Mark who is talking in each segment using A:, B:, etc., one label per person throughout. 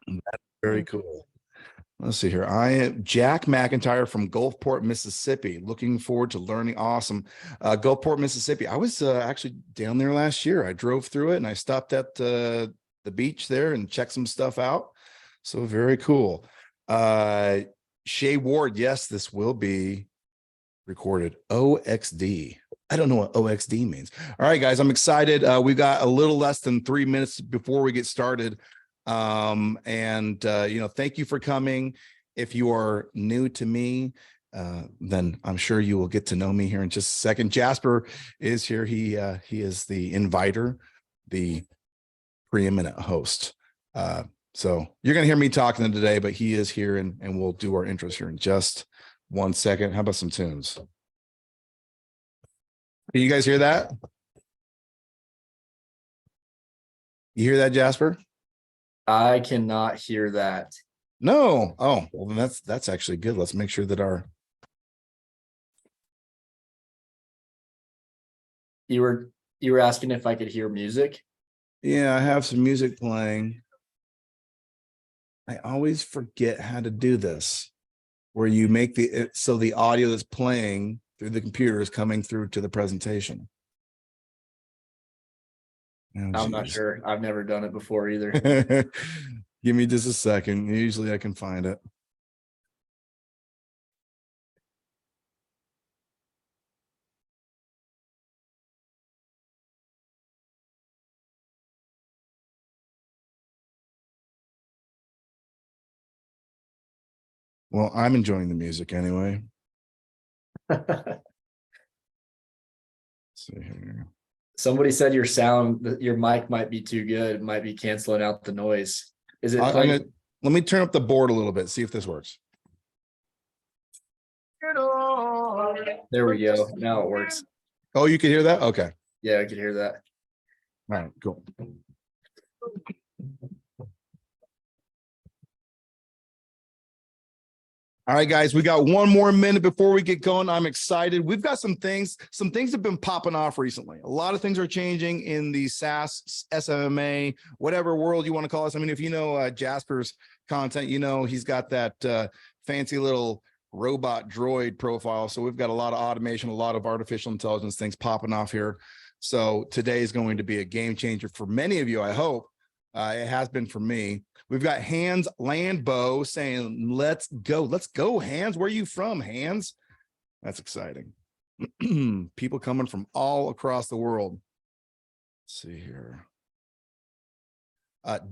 A: That's very cool. Let's see here. I am Jack McIntyre from Gulfport, Mississippi. Looking forward to learning. Awesome. Gulfport, Mississippi. I was actually down there last year. I drove through it and I stopped at the beach there and checked some stuff out. So very cool. Shay Ward. Yes, this will be recorded. OXD. I don't know what OXD means. All right, guys, I'm excited. We got a little less than 3 minutes before we get started. Thank you for coming. If you are new to me, then I'm sure you will get to know me here in just a second. Jasper is here. He is the inviter, the preeminent host. So you're going to hear me talking today, but he is here and we'll do our intros here in just 1 second. How about some tunes? Can you guys hear that? You hear that, Jasper?
B: I cannot hear that.
A: No. Oh, well, then that's actually good. Let's make sure that
B: You were asking if I could hear music?
A: Yeah, I have some music playing. I always forget how to do this, where you make so the audio that's playing through the computer is coming through to the presentation. Oh,
B: I'm not sure. I've never done it before either.
A: Give me just a second. Usually I can find it. Well, I'm enjoying the music anyway. See here.
B: Somebody said your mic might be too good. It might be canceling out the noise. Is it?
A: Let me turn up the board a little bit, see if this works.
B: There we go. Now it works.
A: Oh, you can hear that? Okay.
B: Yeah, I could hear that.
A: All right, cool. All right, guys, we got 1 more minute before we get going. I'm excited. We've got some things have been popping off recently. A lot of things are changing in the SaaS, SMA, whatever world you want to call us. I mean, if you know Jasper's content, you know he's got that fancy little robot droid profile. So we've got a lot of automation, a lot of artificial intelligence things popping off here. So today is going to be a game changer for many of you, I hope. It has been for me. We've got Hans Landbo saying, let's go, Hans. Where are you from, Hans? That's exciting. People coming from all across the world. Let's see here.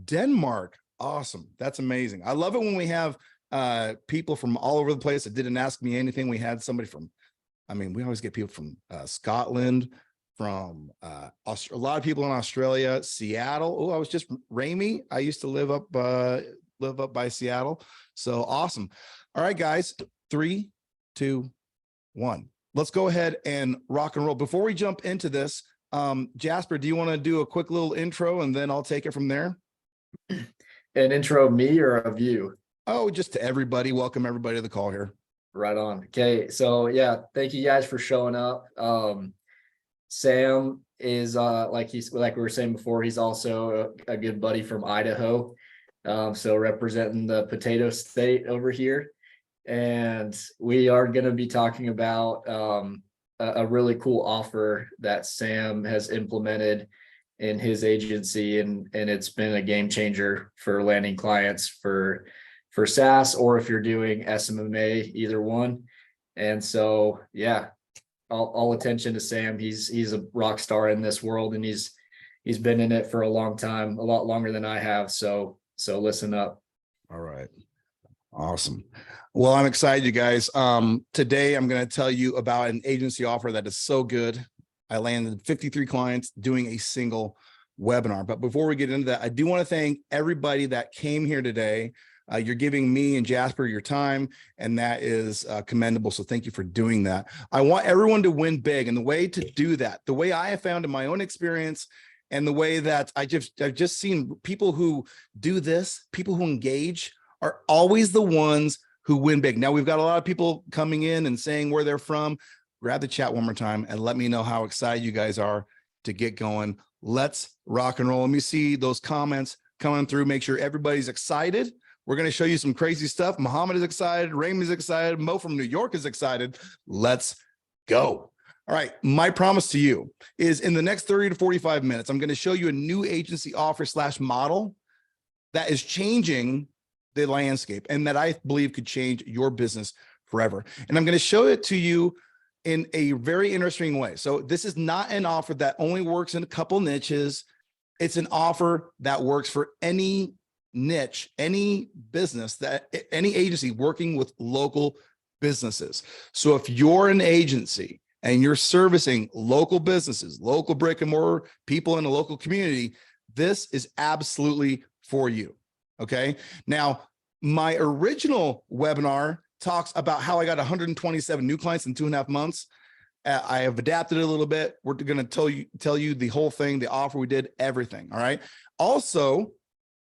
A: Denmark. Awesome. That's amazing. I love it when we have people from all over the place that didn't ask me anything. We had somebody from, we always get people from Scotland, from a lot of people in Australia, Seattle. Oh, I was just Ramey. I used to live up by Seattle. So awesome. All right, guys, 3, 2, 1. Let's go ahead and rock and roll. Before we jump into this, Jasper, do you want to do a quick little intro and then I'll take it from there?
B: An intro of me or of you?
A: Oh, just to everybody. Welcome everybody to the call here.
B: Right on. Okay. So yeah, thank you guys for showing up. Sam is like we were saying before, he's also a good buddy from Idaho. So representing the potato state over here. And we are going to be talking about a really cool offer that Sam has implemented in his agency, and it's been a game changer for landing clients for SaaS, or if you're doing SMMA, either one. And so yeah, all attention to Sam. He's a rock star in this world, and he's been in it for a long time, a lot longer than I have. So listen up.
A: All right. Awesome. Well, I'm excited, you guys. Today I'm going to tell you about an agency offer that is so good. I landed 53 clients doing a single webinar. But before we get into that, I do want to thank everybody that came here today. You're giving me and Jasper your time, and that is commendable. So thank you for doing that. I want everyone to win big. And the way to do that, the way I have found in my own experience, and the way that I've just seen people who do this, people who engage, are always the ones who win big. Now, we've got a lot of people coming in and saying where they're from. Grab the chat one more time and let me know how excited you guys are to get going. Let's rock and roll. Let me see those comments coming through. Make sure everybody's excited. We're going to show you some crazy stuff. Muhammad is excited. Raymond is excited. Mo from New York is excited. Let's go. All right. My promise to you is in the next 30 to 45 minutes, I'm going to show you a new agency offer / model that is changing the landscape and that I believe could change your business forever. And I'm going to show it to you in a very interesting way. So this is not an offer that only works in a couple niches. It's an offer that works for any niche, any business, that any agency working with local businesses. So if you're an agency and you're servicing local businesses, local brick and mortar people in a local community, this is absolutely for you. Okay. Now, my original webinar talks about how I got 127 new clients in 2.5 months. I have adapted it a little bit. We're going to tell you the whole thing, the offer we did, everything. All right. Also,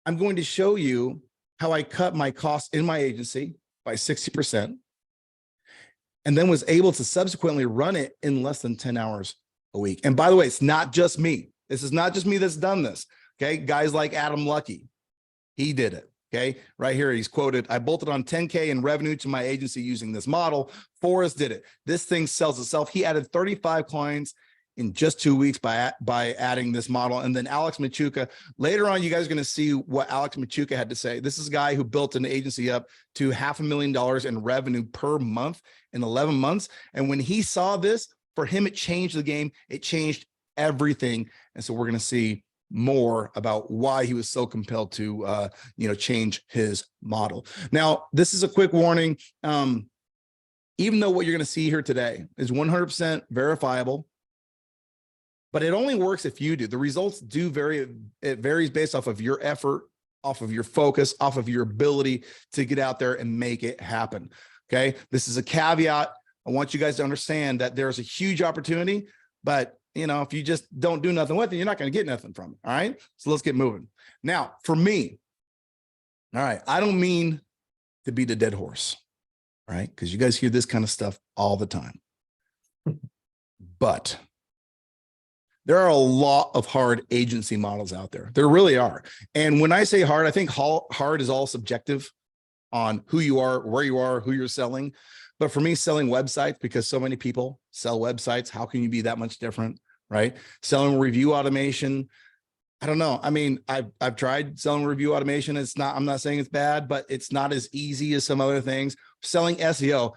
A: I'm going to show you how I cut my costs in my agency by 60% and then was able to subsequently run it in less than 10 hours a week. And by the way, it's not just me. This is not just me that's done this. Okay. Guys like Adam Lucky, he did it. Okay, right here, he's quoted, I bolted on 10K in revenue to my agency using this model. Forrest did it. This thing sells itself. He added 35 clients in just 2 weeks by adding this model. And then Alex Machuca, later on, you guys are going to see what Alex Machuca had to say. This is a guy who built an agency up to $500,000 in revenue per month in 11 months. And when he saw this, for him, it changed the game. It changed everything. And so we're going to see more about why he was so compelled to change his model. Now, this is a quick warning. Even though what you're going to see here today is 100% verifiable, but it only works if you do. The results do vary. It varies based off of your effort, off of your focus, off of your ability to get out there and make it happen. Okay. This is a caveat. I want you guys to understand that there's a huge opportunity, but if you just don't do nothing with it, you're not going to get nothing from it. All right. So let's get moving. Now, for me, all right, I don't mean to beat a dead horse, all right? Because you guys hear this kind of stuff all the time. But there are a lot of hard agency models out there. There really are. And when I say hard, I think hard is all subjective on who you are, where you are, who you're selling. But for me, selling websites, because so many people sell websites, how can you be that much different, right? Selling review automation, I don't know. I mean, I've tried selling review automation. I'm not saying it's bad, but it's not as easy as some other things. Selling SEO,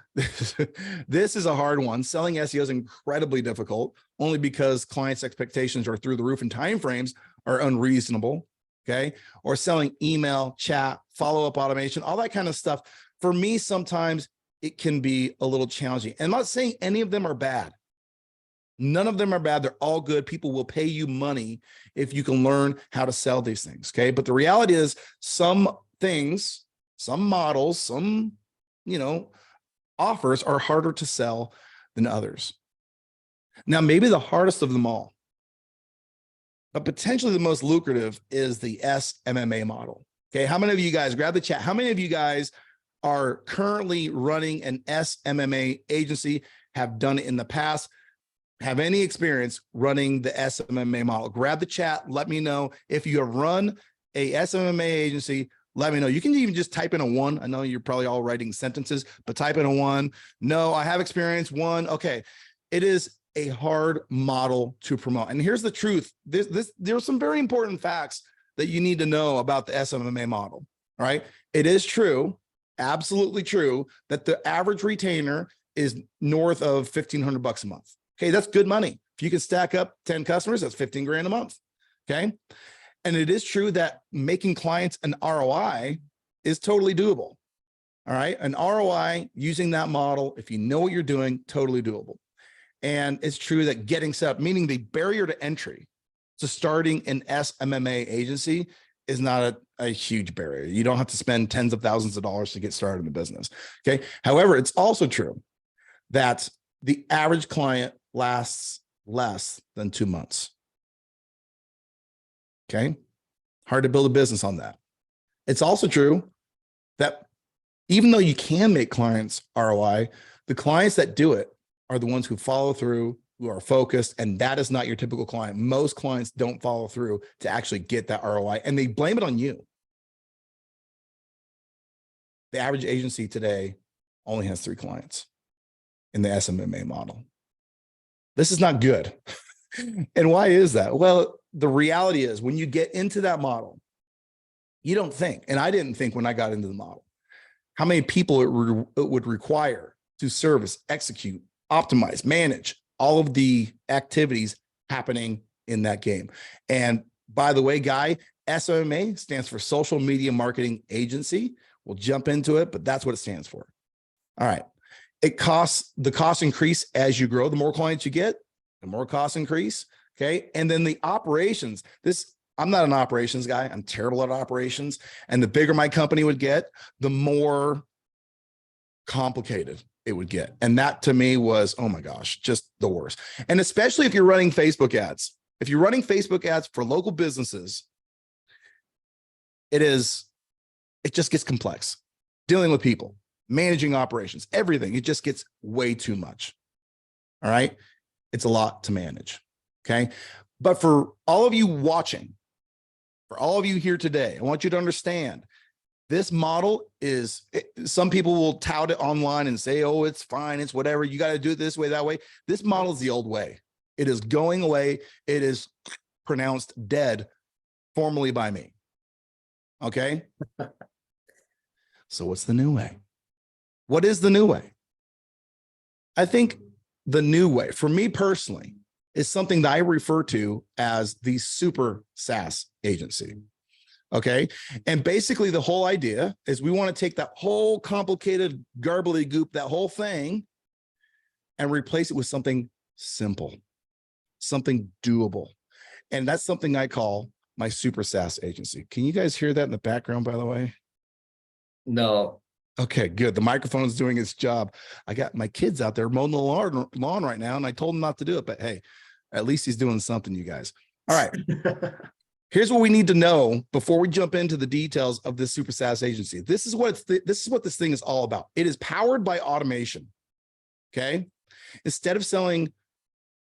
A: this is a hard one. Selling SEO is incredibly difficult, only because clients' expectations are through the roof and timeframes are unreasonable, okay? Or selling email, chat, follow-up automation, all that kind of stuff. For me, sometimes it can be a little challenging. And I'm not saying any of them are bad. None of them are bad. They're all good. People will pay you money if you can learn how to sell these things. Okay. But the reality is some things, some models, some, offers are harder to sell than others. Now, maybe the hardest of them all, but potentially the most lucrative, is the SMMA model. Okay. How many of you guys, grab the chat, how many of you guys are currently running an SMMA agency, have done it in the past, have any experience running the SMMA model? Grab the chat. Let me know if you have run a SMMA agency. Let me know. You can even just type in a 1. I know you're probably all writing sentences, but type in a 1. No, I have experience. 1. Okay. It is a hard model to promote. And here's the truth. There's some very important facts that you need to know about the SMMA model. All right. It is true, absolutely true, that the average retainer is north of $1,500 a month. Okay, that's good money. If you can stack up 10 customers, that's 15 grand a month. Okay. And it is true that making clients an ROI is totally doable. All right. An ROI using that model, if you know what you're doing, totally doable. And it's true that getting set up, meaning the barrier to entry to starting an SMMA agency, is not a huge barrier. You don't have to spend tens of thousands of dollars to get started in the business. Okay. However, it's also true that the average client lasts less than 2 months. Okay. Hard to build a business on that. It's also true that even though you can make clients ROI, the clients that do it are the ones who follow through, who are focused, and that is not your typical client. Most clients don't follow through to actually get that ROI, and they blame it on you. The average agency today only has 3 clients in the SMMA model. This is not good. And why is that? Well, the reality is when you get into that model, you don't think, and I didn't think when I got into the model, how many people it would require to service, execute, optimize, manage all of the activities happening in that game. And by the way, Guy, SMMA stands for Social Media Marketing Agency. We'll jump into it, but that's what it stands for. All right. The costs increase as you grow. The more clients you get, the more costs increase. Okay. And then the operations, I'm not an operations guy. I'm terrible at operations. And the bigger my company would get, the more complicated it would get. And that to me was, oh my gosh, just the worst. And especially if you're running Facebook ads. If you're running Facebook ads for local businesses, it just gets complex. Dealing with people, managing operations, everything, it just gets way too much. All right. It's a lot to manage. Okay. But for all of you watching, for all of you here today, I want you to understand this model is, some people will tout it online and say, oh, it's fine, it's whatever, you got to do it this way, that way. This model is the old way. It is going away. It is pronounced dead formally by me. Okay. So what's the new way? What is the new way? I think the new way, for me personally, is something that I refer to as the super SaaS agency. Okay. And basically the whole idea is we want to take that whole complicated goop, that whole thing, and replace it with something simple, something doable. And that's something I call my super SaaS agency. Can you guys hear that in the background, by the way?
B: No.
A: Okay, good. The microphone is doing its job. I got my kids out there mowing the lawn right now, and I told them not to do it, but hey, at least he's doing something, you guys. All right. Here's what we need to know before we jump into the details of this super SaaS agency. This is what this thing is all about. It is powered by automation. Okay. Instead of selling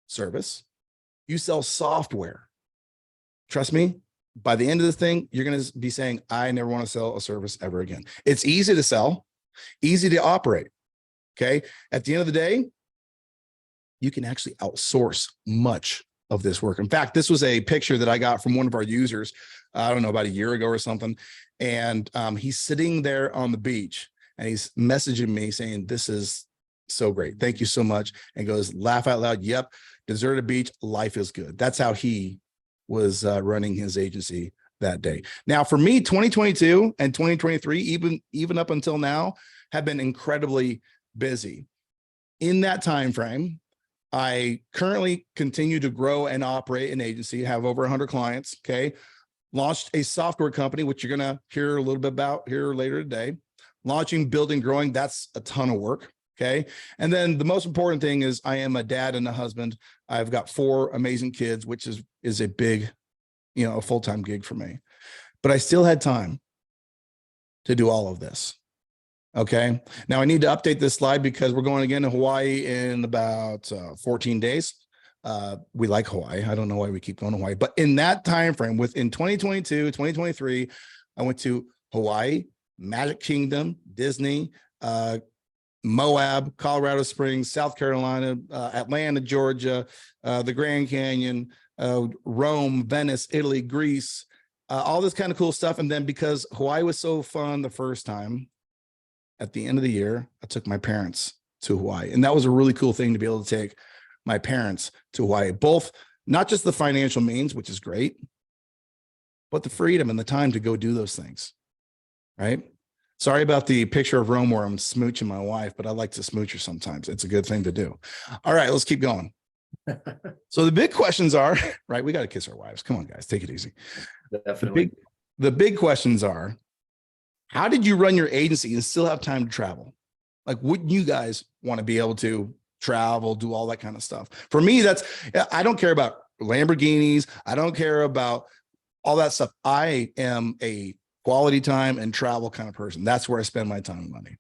A: service, you sell software. Trust me, by the end of this thing, you're going to be saying, I never want to sell a service ever again. It's easy to sell, easy to operate. Okay. At the end of the day, you can actually outsource much of this work. In fact, this was a picture that I got from one of our users, I don't know, about a year ago or something. And he's sitting there on the beach and he's messaging me saying, this is so great. Thank you so much. And goes, laugh out loud. Yep. Deserted beach. Life is good. That's how he was running his agency that day. Now, for me, 2022 and 2023, even up until now, have been incredibly busy. In that time frame, I currently continue to grow and operate an agency, have over 100 clients. Okay. Launched a software company, which you're going to hear a little bit about here later today. Launching, building, growing. That's a ton of work. Okay. And then the most important thing is I am a dad and a husband. I've got 4 amazing kids, which is a big, a full-time gig for me, but I still had time to do all of this. Okay. Now I need to update this slide because we're going again to Hawaii in about 14 days. We like Hawaii. I don't know why we keep going to Hawaii, but in that time frame, within 2022, 2023, I went to Hawaii, Magic Kingdom, Disney, Moab, Colorado Springs, South Carolina, Atlanta, Georgia, the Grand Canyon, Rome, Venice, Italy, Greece, all this kind of cool stuff. And then because Hawaii was so fun the first time, at the end of the year, I took my parents to Hawaii. And that was a really cool thing to be able to take my parents to Hawaii, both not just the financial means, which is great, but the freedom and the time to go do those things, right? Sorry about the picture of Rome where I'm smooching my wife, but I like to smooch her sometimes. It's a good thing to do. All right, let's keep going. So the big questions are, right? We got to kiss our wives. Come on, guys, take it easy.
B: Definitely.
A: The big questions are, how did you run your agency and still have time to travel? Like, wouldn't you guys want to be able to travel, do all that kind of stuff? For me, I don't care about Lamborghinis. I don't care about all that stuff. I am a quality time and travel kind of person. That's where I spend my time and money.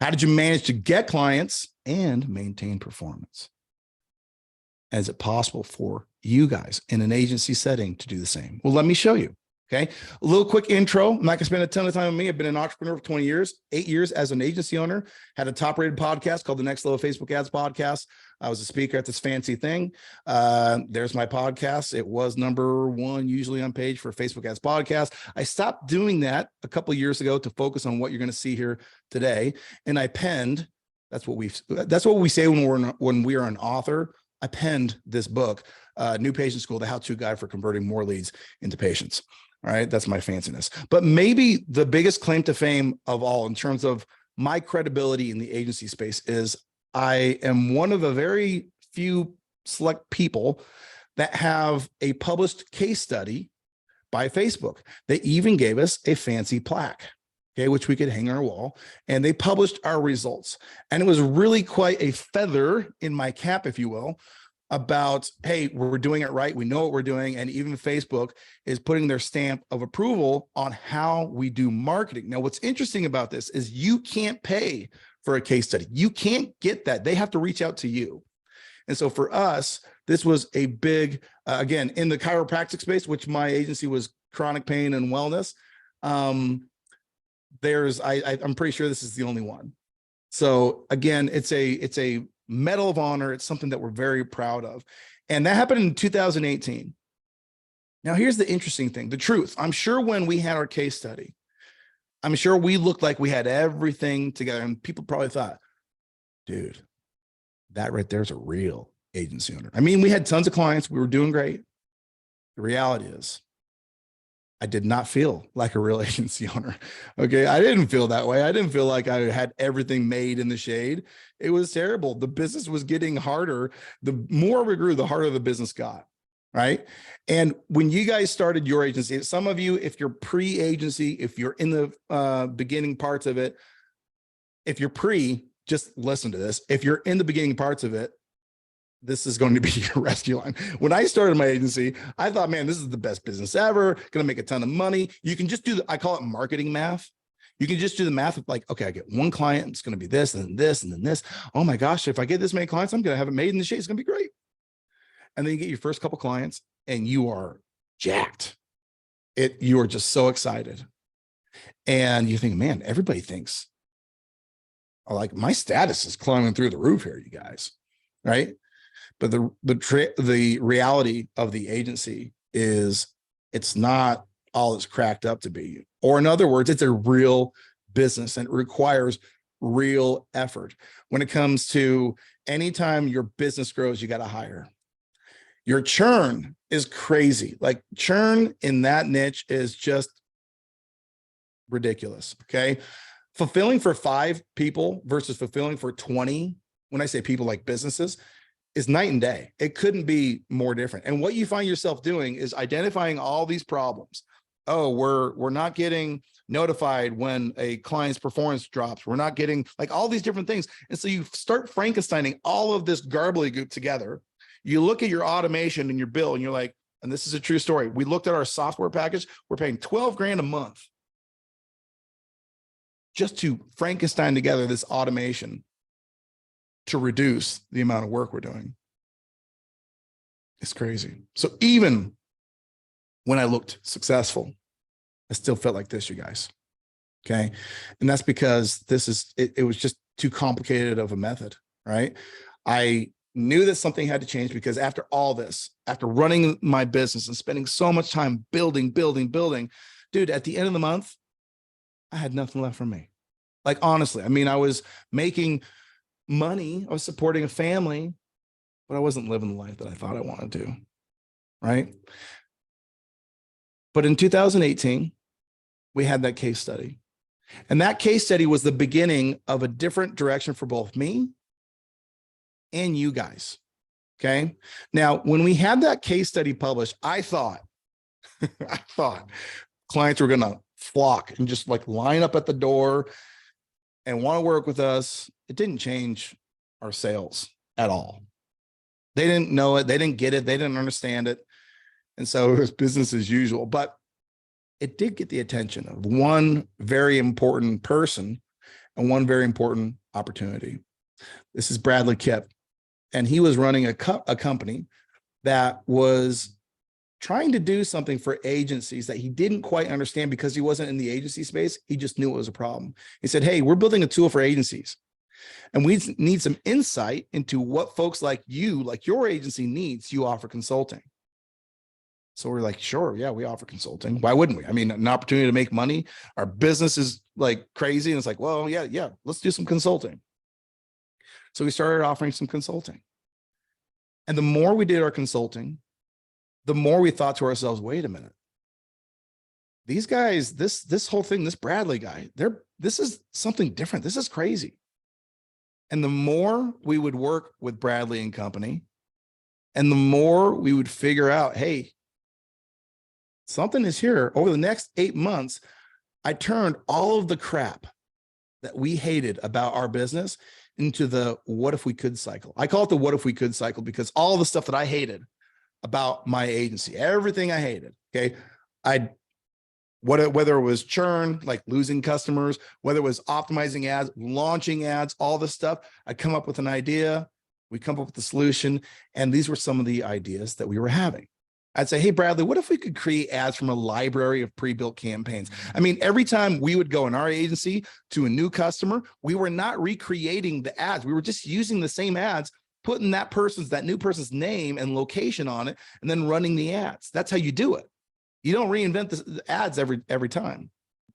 A: How did you manage to get clients and maintain performance? And is it possible for you guys in an agency setting to do the same? Well, let me show you. Okay. A little quick intro. I'm not going to spend a ton of time on me. I've been an entrepreneur for 20 years, 8 years as an agency owner, had a top rated podcast called the Next Level Facebook Ads Podcast. I was a speaker at this fancy thing. There's my podcast. It was #1 usually on page for Facebook Ads Podcast. I stopped doing that a couple of years ago to focus on what you're going to see here today. And I penned, that's what we say when we are an author. I penned this book, New Patient School, the how-to guide for converting more leads into patients. All right, that's my fanciness. But maybe the biggest claim to fame of all in terms of my credibility in the agency space is I am one of the very few select people that have a published case study by Facebook. They even gave us a fancy plaque, okay, which we could hang on our wall, and they published our results. And it was really quite a feather in my cap, if you will, about, hey, we're doing it right. We know what we're doing. And even Facebook is putting their stamp of approval on how we do marketing. Now, what's interesting about this is you can't pay for a case study. You can't get that. They have to reach out to you. And so for us, this was a big, again, in the chiropractic space, which my agency was chronic pain and wellness. I'm pretty sure this is the only one. So again, it's a Medal of Honor. It's something that we're very proud of. And that happened in 2018. Now, here's the interesting thing, the truth. I'm sure when we had our case study, I'm sure we looked like we had everything together. And people probably thought, dude, that right there is a real agency owner. I mean, we had tons of clients. We were doing great. The reality is, I did not feel like a real agency owner. Okay. I didn't feel that way. I didn't feel like I had everything made in the shade. It was terrible. The business was getting harder. The more we grew, the harder the business got. Right. And when you guys started your agency, some of you, if you're pre-agency, if you're in the beginning parts of it, if you're just listen to this. If you're in the beginning parts of it, this is going to be your rescue line. When I started my agency, I thought, man, this is the best business ever, going to make a ton of money. You can just do I call it marketing math. You can just do the math of like, okay, I get one client, it's going to be this and then this and then this. Oh my gosh, if I get this many clients, I'm going to have it made in the shade. It's going to be great. And then you get your first couple clients and you are jacked. You are just so excited. And you think, man, everybody thinks, like, my status is climbing through the roof here, you guys, right? But the reality of the agency is it's not all it's cracked up to be. Or in other words, it's a real business and it requires real effort. When it comes to anytime your business grows, you got to hire. Your churn is crazy. Like, churn in that niche is just ridiculous. Okay. Fulfilling for 5 people versus fulfilling for 20. When I say people, like businesses, is night and day. It couldn't be more different. And what you find yourself doing is identifying all these problems. Oh, we're not getting notified when a client's performance drops. We're not getting, like, all these different things. And so you start Frankensteining all of this gobbledygook together. You look at your automation and your bill and you're like, and this is a true story. We looked at our software package. We're paying 12 grand a month just to Frankenstein together this automation to reduce the amount of work we're doing. It's crazy. So even when I looked successful, I still felt like this, you guys. Okay. And that's because it was just too complicated of a method, right? I knew that something had to change because after all this, after running my business and spending so much time building, dude, at the end of the month, I had nothing left for me. Like, honestly, I mean, I was making money, I was supporting a family, but I wasn't living the life that I thought I wanted to, right? But in 2018, we had that case study. And that case study was the beginning of a different direction for both me and you guys, okay? Now, when we had that case study published, I thought clients were gonna flock and just like line up at the door and want to work with us. It didn't change our sales at all. They didn't know it. They didn't get it. They didn't understand it. And so it was business as usual, but it did get the attention of one very important person and one very important opportunity. This is Bradley Kipp. And he was running a company that was trying to do something for agencies that he didn't quite understand because he wasn't in the agency space. He just knew it was a problem. He said, hey, we're building a tool for agencies, and we need some insight into what folks like you, like your agency needs. You offer consulting. So we're like, sure, yeah, we offer consulting. Why wouldn't we? I mean, an opportunity to make money. Our business is like crazy. And it's like, well, yeah, let's do some consulting. So we started offering some consulting. And the more we did our consulting, the more we thought to ourselves, wait a minute. These guys, this whole thing, this Bradley guy, this is something different. This is crazy. And the more we would work with Bradley and company, and the more we would figure out, hey, something is here. Over the next 8 months, I turned all of the crap that we hated about our business into the what if we could cycle. I call it the what if we could cycle because all the stuff that I hated about my agency, everything I hated, okay, whether it was churn, like losing customers, whether it was optimizing ads, launching ads, all this stuff, I'd come up with an idea, we come up with the solution, and these were some of the ideas that we were having. I'd say, hey, Bradley, what if we could create ads from a library of pre-built campaigns? I mean, every time we would go in our agency to a new customer, we were not recreating the ads. We were just using the same ads, putting that new person's name and location on it, and then running the ads. That's how you do it. You don't reinvent the ads every time,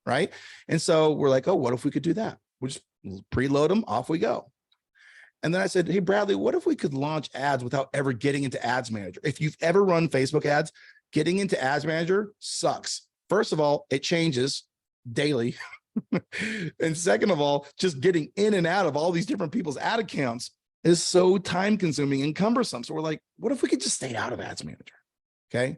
A: right? And so we're like, oh, what if we could do that? We'll just preload them, off we go. And then I said, hey, Bradley, what if we could launch ads without ever getting into Ads Manager? If you've ever run Facebook ads, getting into Ads Manager sucks. First of all, it changes daily. And second of all, just getting in and out of all these different people's ad accounts is so time consuming and cumbersome. So we're like, what if we could just stay out of Ads Manager? Okay.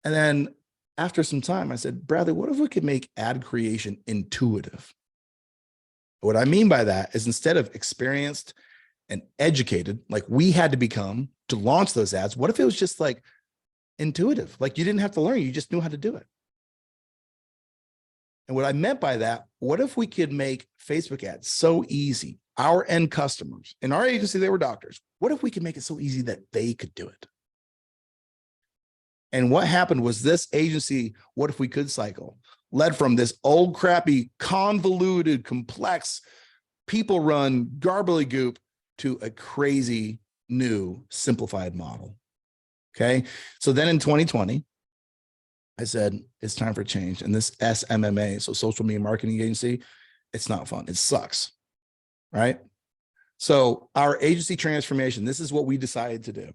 A: And then after some time, I said, Bradley, what if we could make ad creation intuitive? What I mean by that is instead of experienced and educated, like we had to become to launch those ads, what if it was just like intuitive? Like you didn't have to learn, you just knew how to do it. And what I meant by that, what if we could make Facebook ads so easy, our end customers, in our agency, they were doctors. What if we could make it so easy that they could do it? And what happened was this agency, what if we could cycle, led from this old crappy, convoluted, complex, people run garbly-goop to a crazy new simplified model. Okay. So then in 2020, I said, it's time for change. And this SMMA, so social media marketing agency, it's not fun. It sucks. Right. So our agency transformation, this is what we decided to do.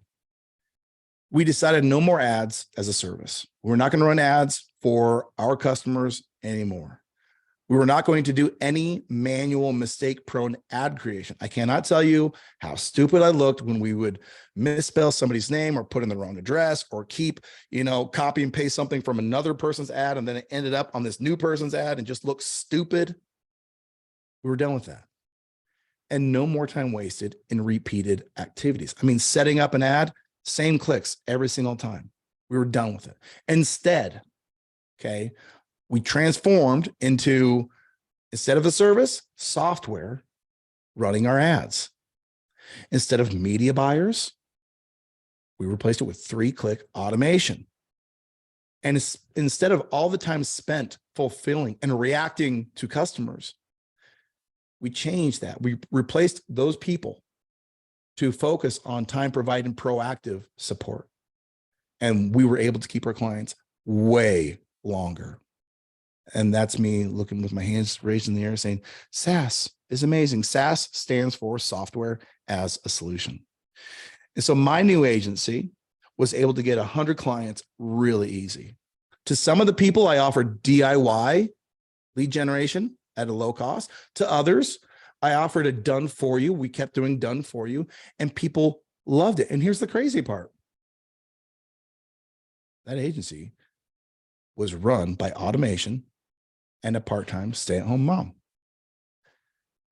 A: We decided no more ads as a service. We're not going to run ads for our customers anymore. We were not going to do any manual mistake-prone ad creation. I cannot tell you how stupid I looked when we would misspell somebody's name or put in the wrong address or keep, copy and paste something from another person's ad and then it ended up on this new person's ad and just looked stupid. We were done with that. And no more time wasted in repeated activities. I mean, setting up an ad, same clicks every single time. We were done with it. Instead, okay, we transformed into, instead of a service, software running our ads. Instead of media buyers, we replaced it with 3-click automation. And instead of all the time spent fulfilling and reacting to customers, we changed that. We replaced those people to focus on time providing proactive support. And we were able to keep our clients way longer. And that's me looking with my hands raised in the air saying, SaaS is amazing. SaaS stands for software as a solution. And so my new agency was able to get 100 clients really easy. To some of the people, I offered DIY lead generation at a low cost. To others, I offered a done for you. We kept doing done for you and people loved it. And here's the crazy part. That agency was run by automation and a part-time stay-at-home mom.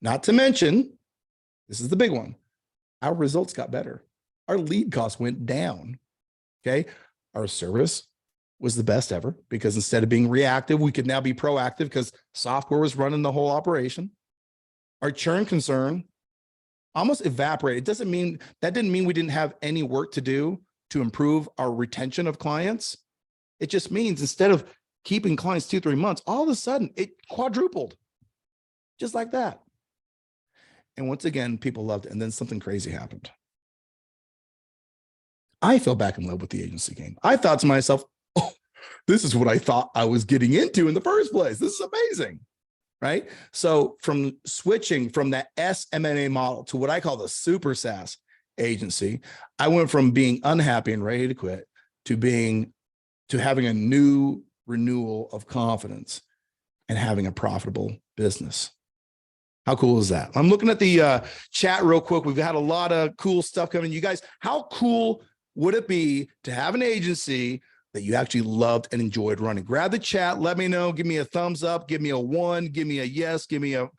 A: Not to mention, this is the big one, our results got better. Our lead costs went down, okay? Our service was the best ever because instead of being reactive, we could now be proactive because software was running the whole operation. Our churn concern almost evaporated. That didn't mean we didn't have any work to do to improve our retention of clients. It just means instead of keeping clients 2-3 months, all of a sudden it quadrupled just like that. And once again, people loved it. And then something crazy happened. I fell back in love with the agency game. I thought to myself, oh, this is what I thought I was getting into in the first place. This is amazing, right? So from switching from that SMMA model to what I call the super SaaS agency, I went from being unhappy and ready to quit to having a new renewal of confidence and having a profitable business. How cool is that? I'm looking at the chat real quick. We've had a lot of cool stuff coming. You guys, how cool would it be to have an agency that you actually loved and enjoyed running? Grab the chat. Let me know. Give me a thumbs up. Give me a 1. Give me a yes. Give me a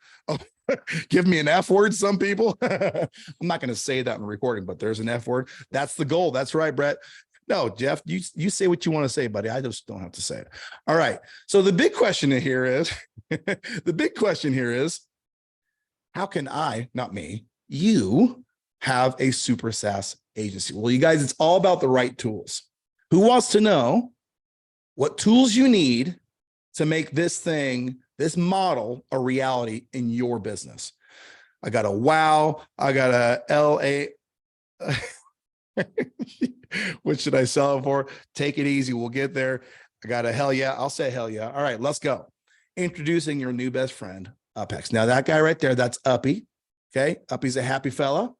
A: give me an F word. Some people. I'm not going to say that in the recording, but there's an F word. That's the goal. That's right, Brett. No, Jeff, you say what you want to say, buddy. I just don't have to say it. All right. So the big question here is, how can I, not me, you have a super SaaS agency? Well, you guys, it's all about the right tools. Who wants to know what tools you need to make this model, a reality in your business? I got a wow. I got a LA. What should I sell it for? Take it easy. We'll get there. I got a hell yeah. I'll say hell yeah. All right, let's go. Introducing your new best friend, UpHex. Now that guy right there, that's Uppy. Okay. Uppy's a happy fella.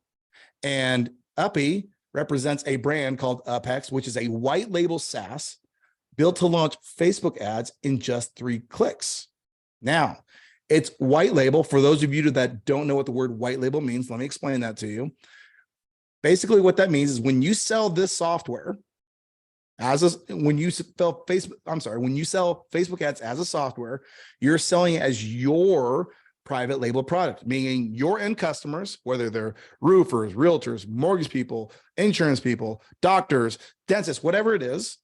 A: And Uppy represents a brand called UpHex, which is a white label SaaS built to launch Facebook ads in just 3 clicks. Now, it's white label. For those of you that don't know what the word white label means, let me explain that to you. Basically, what that means is when you sell this software when you sell Facebook ads as a software, you're selling it as your private label product, meaning your end customers, whether they're roofers, realtors, mortgage people, insurance people, doctors, dentists, whatever it is,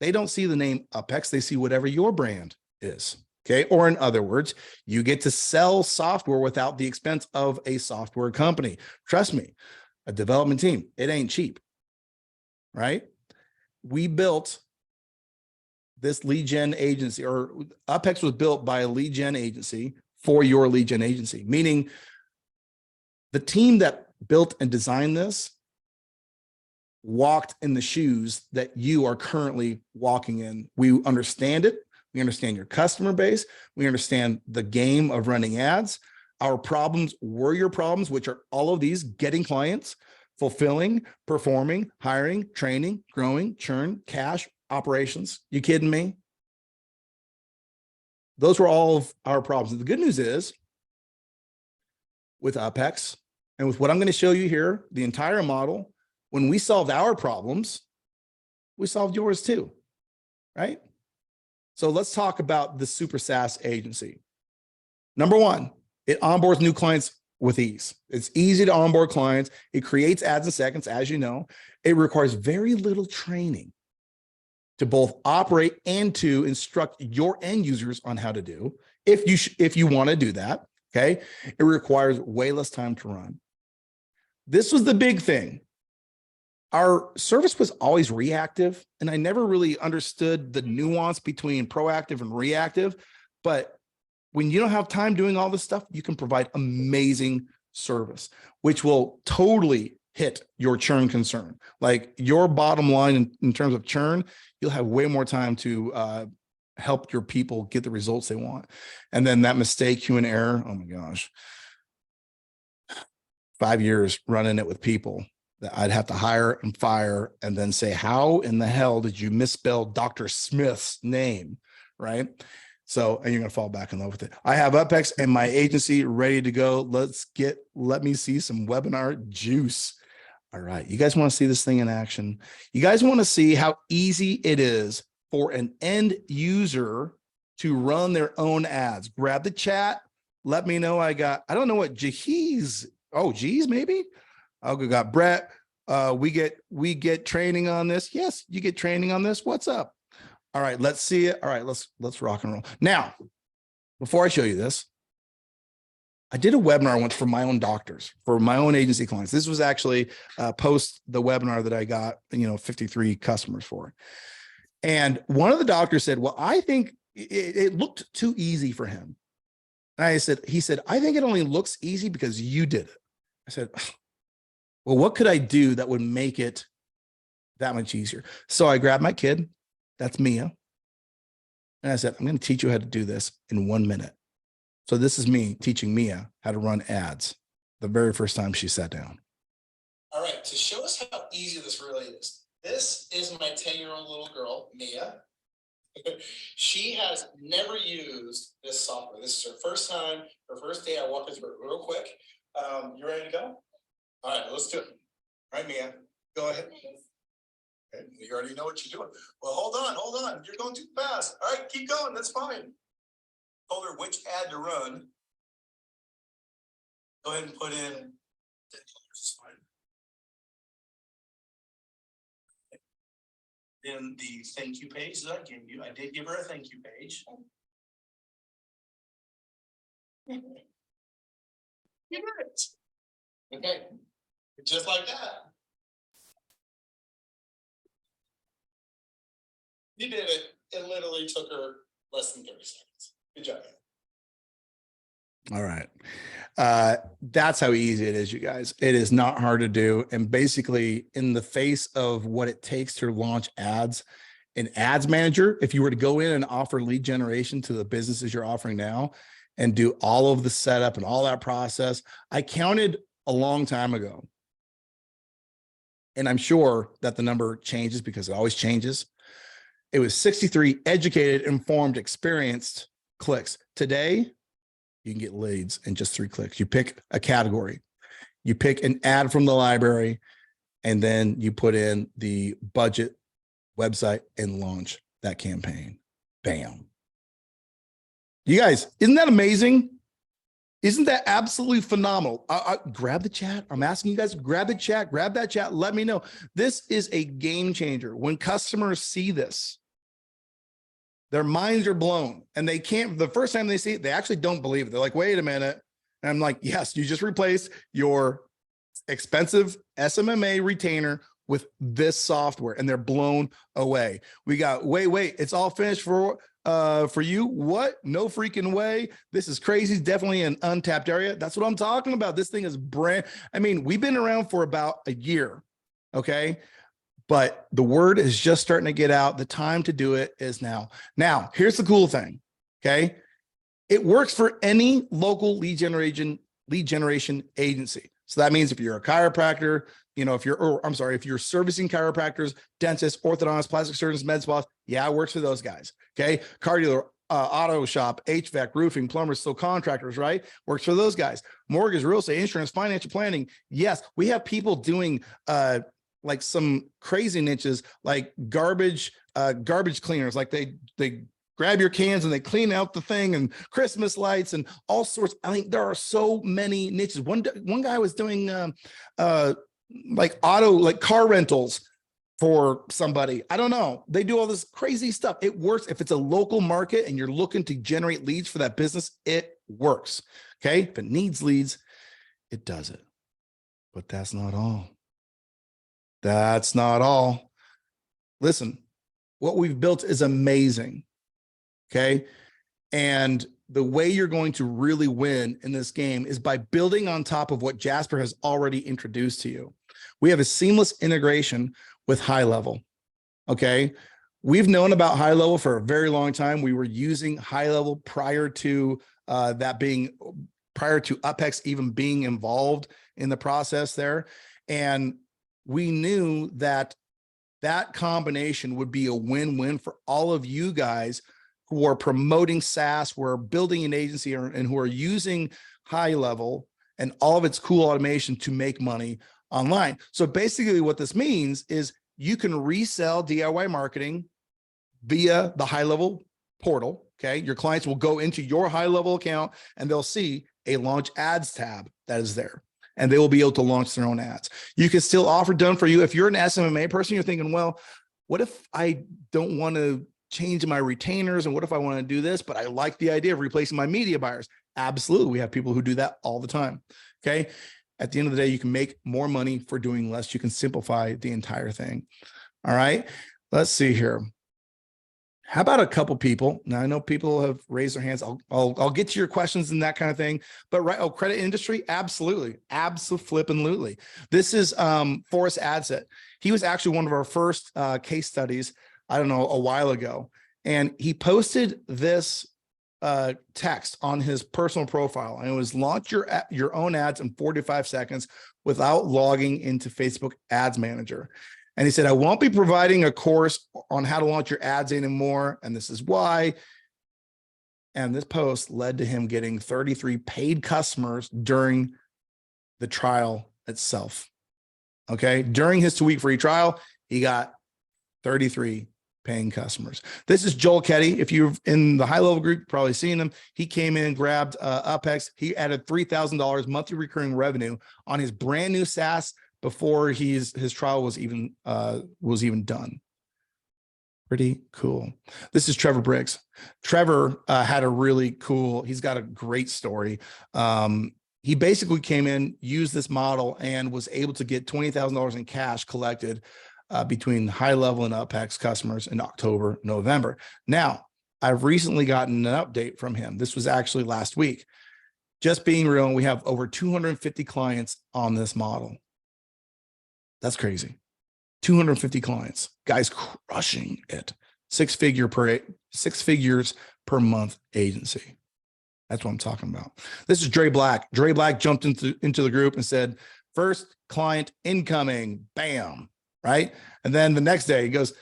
A: they don't see the name UpHex, they see whatever your brand is. Okay. Or in other words, you get to sell software without the expense of a software company. Trust me, a development team, it ain't cheap, right? We built this lead gen agency, or UpHex was built by a lead gen agency for your lead gen agency, meaning the team that built and designed this walked in the shoes that you are currently walking in. We understand it. We understand your customer base. We understand the game of running ads. Our problems were your problems, which are all of these: getting clients, fulfilling, performing, hiring, training, growing, churn, cash, operations. You kidding me? Those were all of our problems. The good news is, with UpHex and with what I'm going to show you here, the entire model, when we solved our problems, we solved yours too, right? So let's talk about the super SaaS agency. Number one, it onboards new clients with ease. It's easy to onboard clients. It creates ads in seconds, as you know. It requires very little training to both operate and to instruct your end users on how to do, if you want to do that. Okay. It requires way less time to run. This was the big thing. Our service was always reactive, and I never really understood the nuance between proactive and reactive. But when you don't have time doing all this stuff, you can provide amazing service, which will totally hit your churn concern. Like your bottom line in terms of churn, you'll have way more time to help your people get the results they want. And then that mistake, human error, oh my gosh, 5 years running it with people that I'd have to hire and fire and then say, how in the hell did you misspell Dr. Smith's name, right? So, and you're going to fall back in love with it. I have UpHex and my agency ready to go. Let me see some webinar juice. All right. You guys want to see this thing in action? You guys want to see how easy it is for an end user to run their own ads? Grab the chat. Let me know. I don't know what Jahees. Oh, geez, maybe. We got Brett. We get training on this. Yes, you get training on this. What's up? All right, let's see it. All right, let's rock and roll. Now, before I show you this, I did a webinar once for my own doctors, for my own agency clients. This was actually post the webinar that I got, 53 customers for. And one of the doctors said, well, I think it looked too easy for him. And he said, I think it only looks easy because you did it. I said, well, what could I do that would make it that much easier? So I grabbed my kid, that's Mia. And I said, I'm going to teach you how to do this in 1 minute. So this is me teaching Mia how to run ads the very first time she sat down.
C: All right, to show us how easy this really is, this is my 10-year-old little girl, Mia. She has never used this software. This is her first time, her first day. I walk her through it real quick. You ready to go? All right, let's do it. All right, Mia, go ahead. Okay, you already know what you're doing. Well, hold on. You're going too fast. All right, keep going. That's fine. Told her which ad to run. Go ahead and put in in the thank you page that I gave you. I did give her a thank you page. You did it. Okay, just like that. You did it. It literally took her less than 30 seconds. Good job.
A: All right. That's how easy it is, you guys. It is not hard to do. And basically, in the face of what it takes to launch ads, an ads manager, if you were to go in and offer lead generation to the businesses you're offering now and do all of the setup and all that process, I counted a long time ago. And I'm sure that the number changes because it always changes. It was 63 educated, informed, experienced clicks. Today, you can get leads in just 3 clicks. You pick a category, you pick an ad from the library, and then you put in the budget, website, and launch that campaign. Bam. You guys, isn't that amazing? Isn't that absolutely phenomenal? Grab the chat. I'm asking you guys, grab the chat, grab that chat. Let me know. This is a game changer. When customers see this, their minds are blown, and they can't, the first time they see it, they actually don't believe it. They're like, wait a minute. And I'm like, yes, you just replaced your expensive SMMA retainer with this software, and they're blown away. We got, wait, it's all finished for you. What? No freaking way. This is crazy. It's definitely an untapped area. That's what I'm talking about. This thing is we've been around for about a year. Okay. But the word is just starting to get out. The time to do it is now. Now, here's the cool thing. Okay. It works for any local lead generation agency. So that means if you're a chiropractor, if you're servicing chiropractors, dentists, orthodontists, plastic surgeons, med spas, yeah, it works for those guys. Okay. Car dealer, auto shop, HVAC, roofing, plumbers, so contractors, right? Works for those guys. Mortgage, real estate, insurance, financial planning. Yes, we have people doing like some crazy niches, like garbage cleaners. Like they grab your cans and they clean out the thing, and Christmas lights and all sorts. I mean, there are so many niches. One guy was doing like car rentals for somebody. I don't know. They do all this crazy stuff. It works. If it's a local market and you're looking to generate leads for that business, it works. Okay. If it needs leads, it does it. But that's not all. That's not all. Listen, what we've built is amazing. Okay. And the way you're going to really win in this game is by building on top of what Jasper has already introduced to you. We have a seamless integration with Highlevel. Okay. We've known about Highlevel for a very long time. We were using Highlevel prior to UpHex even being involved in the process there. And we knew that that combination would be a win-win for all of you guys who are promoting SaaS, who are building an agency, and who are using Highlevel and all of its cool automation to make money online. So basically what this means is you can resell DIY marketing via the Highlevel portal. Okay. Your clients will go into your Highlevel account and they'll see a launch ads tab that is there, and they will be able to launch their own ads. You can still offer done for you. If you're an SMMA person, you're thinking, well, what if I don't want to change my retainers? And what if I want to do this, but I like the idea of replacing my media buyers? Absolutely. We have people who do that all the time. Okay. At the end of the day, you can make more money for doing less. You can simplify the entire thing. All right. Let's see here. How about a couple people? Now I know people have raised their hands. I'll get to your questions and that kind of thing. But right, oh, credit industry, absolutely, absolutely. This is Forrest Adset. He was actually one of our first case studies. I don't know, a while ago, and he posted this text on his personal profile, and it was launch your own ads in 45 seconds without logging into Facebook Ads Manager. And he said, I won't be providing a course on how to launch your ads anymore. And this is why. And this post led to him getting 33 paid customers during the trial itself. Okay. During his 2-week free trial, he got 33 paying customers. This is Joel Ketty. If you're in the high level group, you've probably seen him. He came in, grabbed UpHex. He added $3,000 monthly recurring revenue on his brand new SaaS before his trial was even done. Pretty cool. This is Trevor Briggs. Trevor had a really cool, he's got a great story. He basically came in, used this model, and was able to get $20,000 in cash collected between Highlevel and UpHex customers in October, November. Now, I've recently gotten an update from him. This was actually last week. Just being real, we have over 250 clients on this model. That's crazy. 250 clients, guys crushing it. Six figures per month agency. That's what I'm talking about. This is Dre Black. Dre Black jumped into the group and said, first client incoming, bam, right? And then the next day he goes,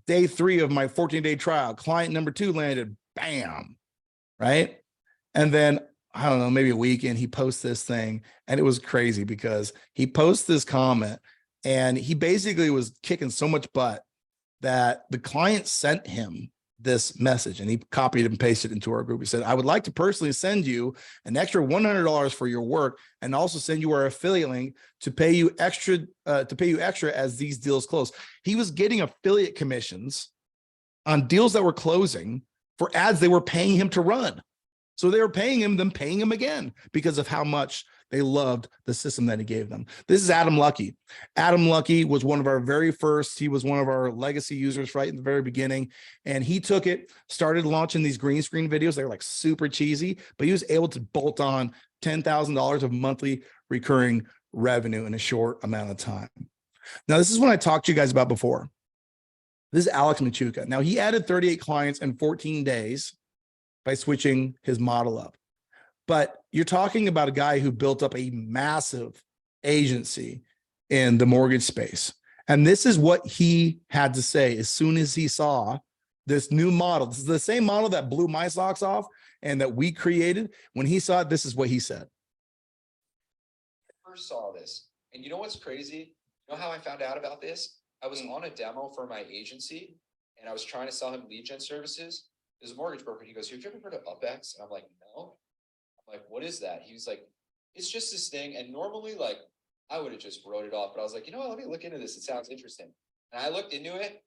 A: day 3 of my 14-day trial, client number 2 landed, bam, right? And then I don't know, maybe a weekend, he posts this thing, and it was crazy because he posts this comment, and he basically was kicking so much butt that the client sent him this message, and he copied and pasted it into our group. He said, I would like to personally send you an extra $100 for your work, and also send you our affiliate link to pay you extra as these deals close. He was getting affiliate commissions on deals that were closing for ads they were paying him to run. So they were paying him, then paying him again because of how much they loved the system that he gave them. This is Adam Lucky. Adam Lucky was one of our very first, he was one of our legacy users right in the very beginning. And he took it, started launching these green screen videos. They were like super cheesy, but he was able to bolt on $10,000 of monthly recurring revenue in a short amount of time. Now, this is what I talked to you guys about before. This is Alex Machuca. Now, he added 38 clients in 14 days by switching his model up. But you're talking about a guy who built up a massive agency in the mortgage space. And this is what he had to say as soon as he saw this new model. This is the same model that blew my socks off and that we created. When he saw it, this is what he said.
D: I first saw this. And you know what's crazy? You know how I found out about this? I was on a demo for my agency, and I was trying to sell him lead gen services. There's a mortgage broker. He goes, have you ever heard of UpHex? And I'm like, no. Like, what is that? He was like, it's just this thing. And normally, like, I would have just wrote it off, but I was like, you know what, let me look into this. It sounds interesting. And I looked into it,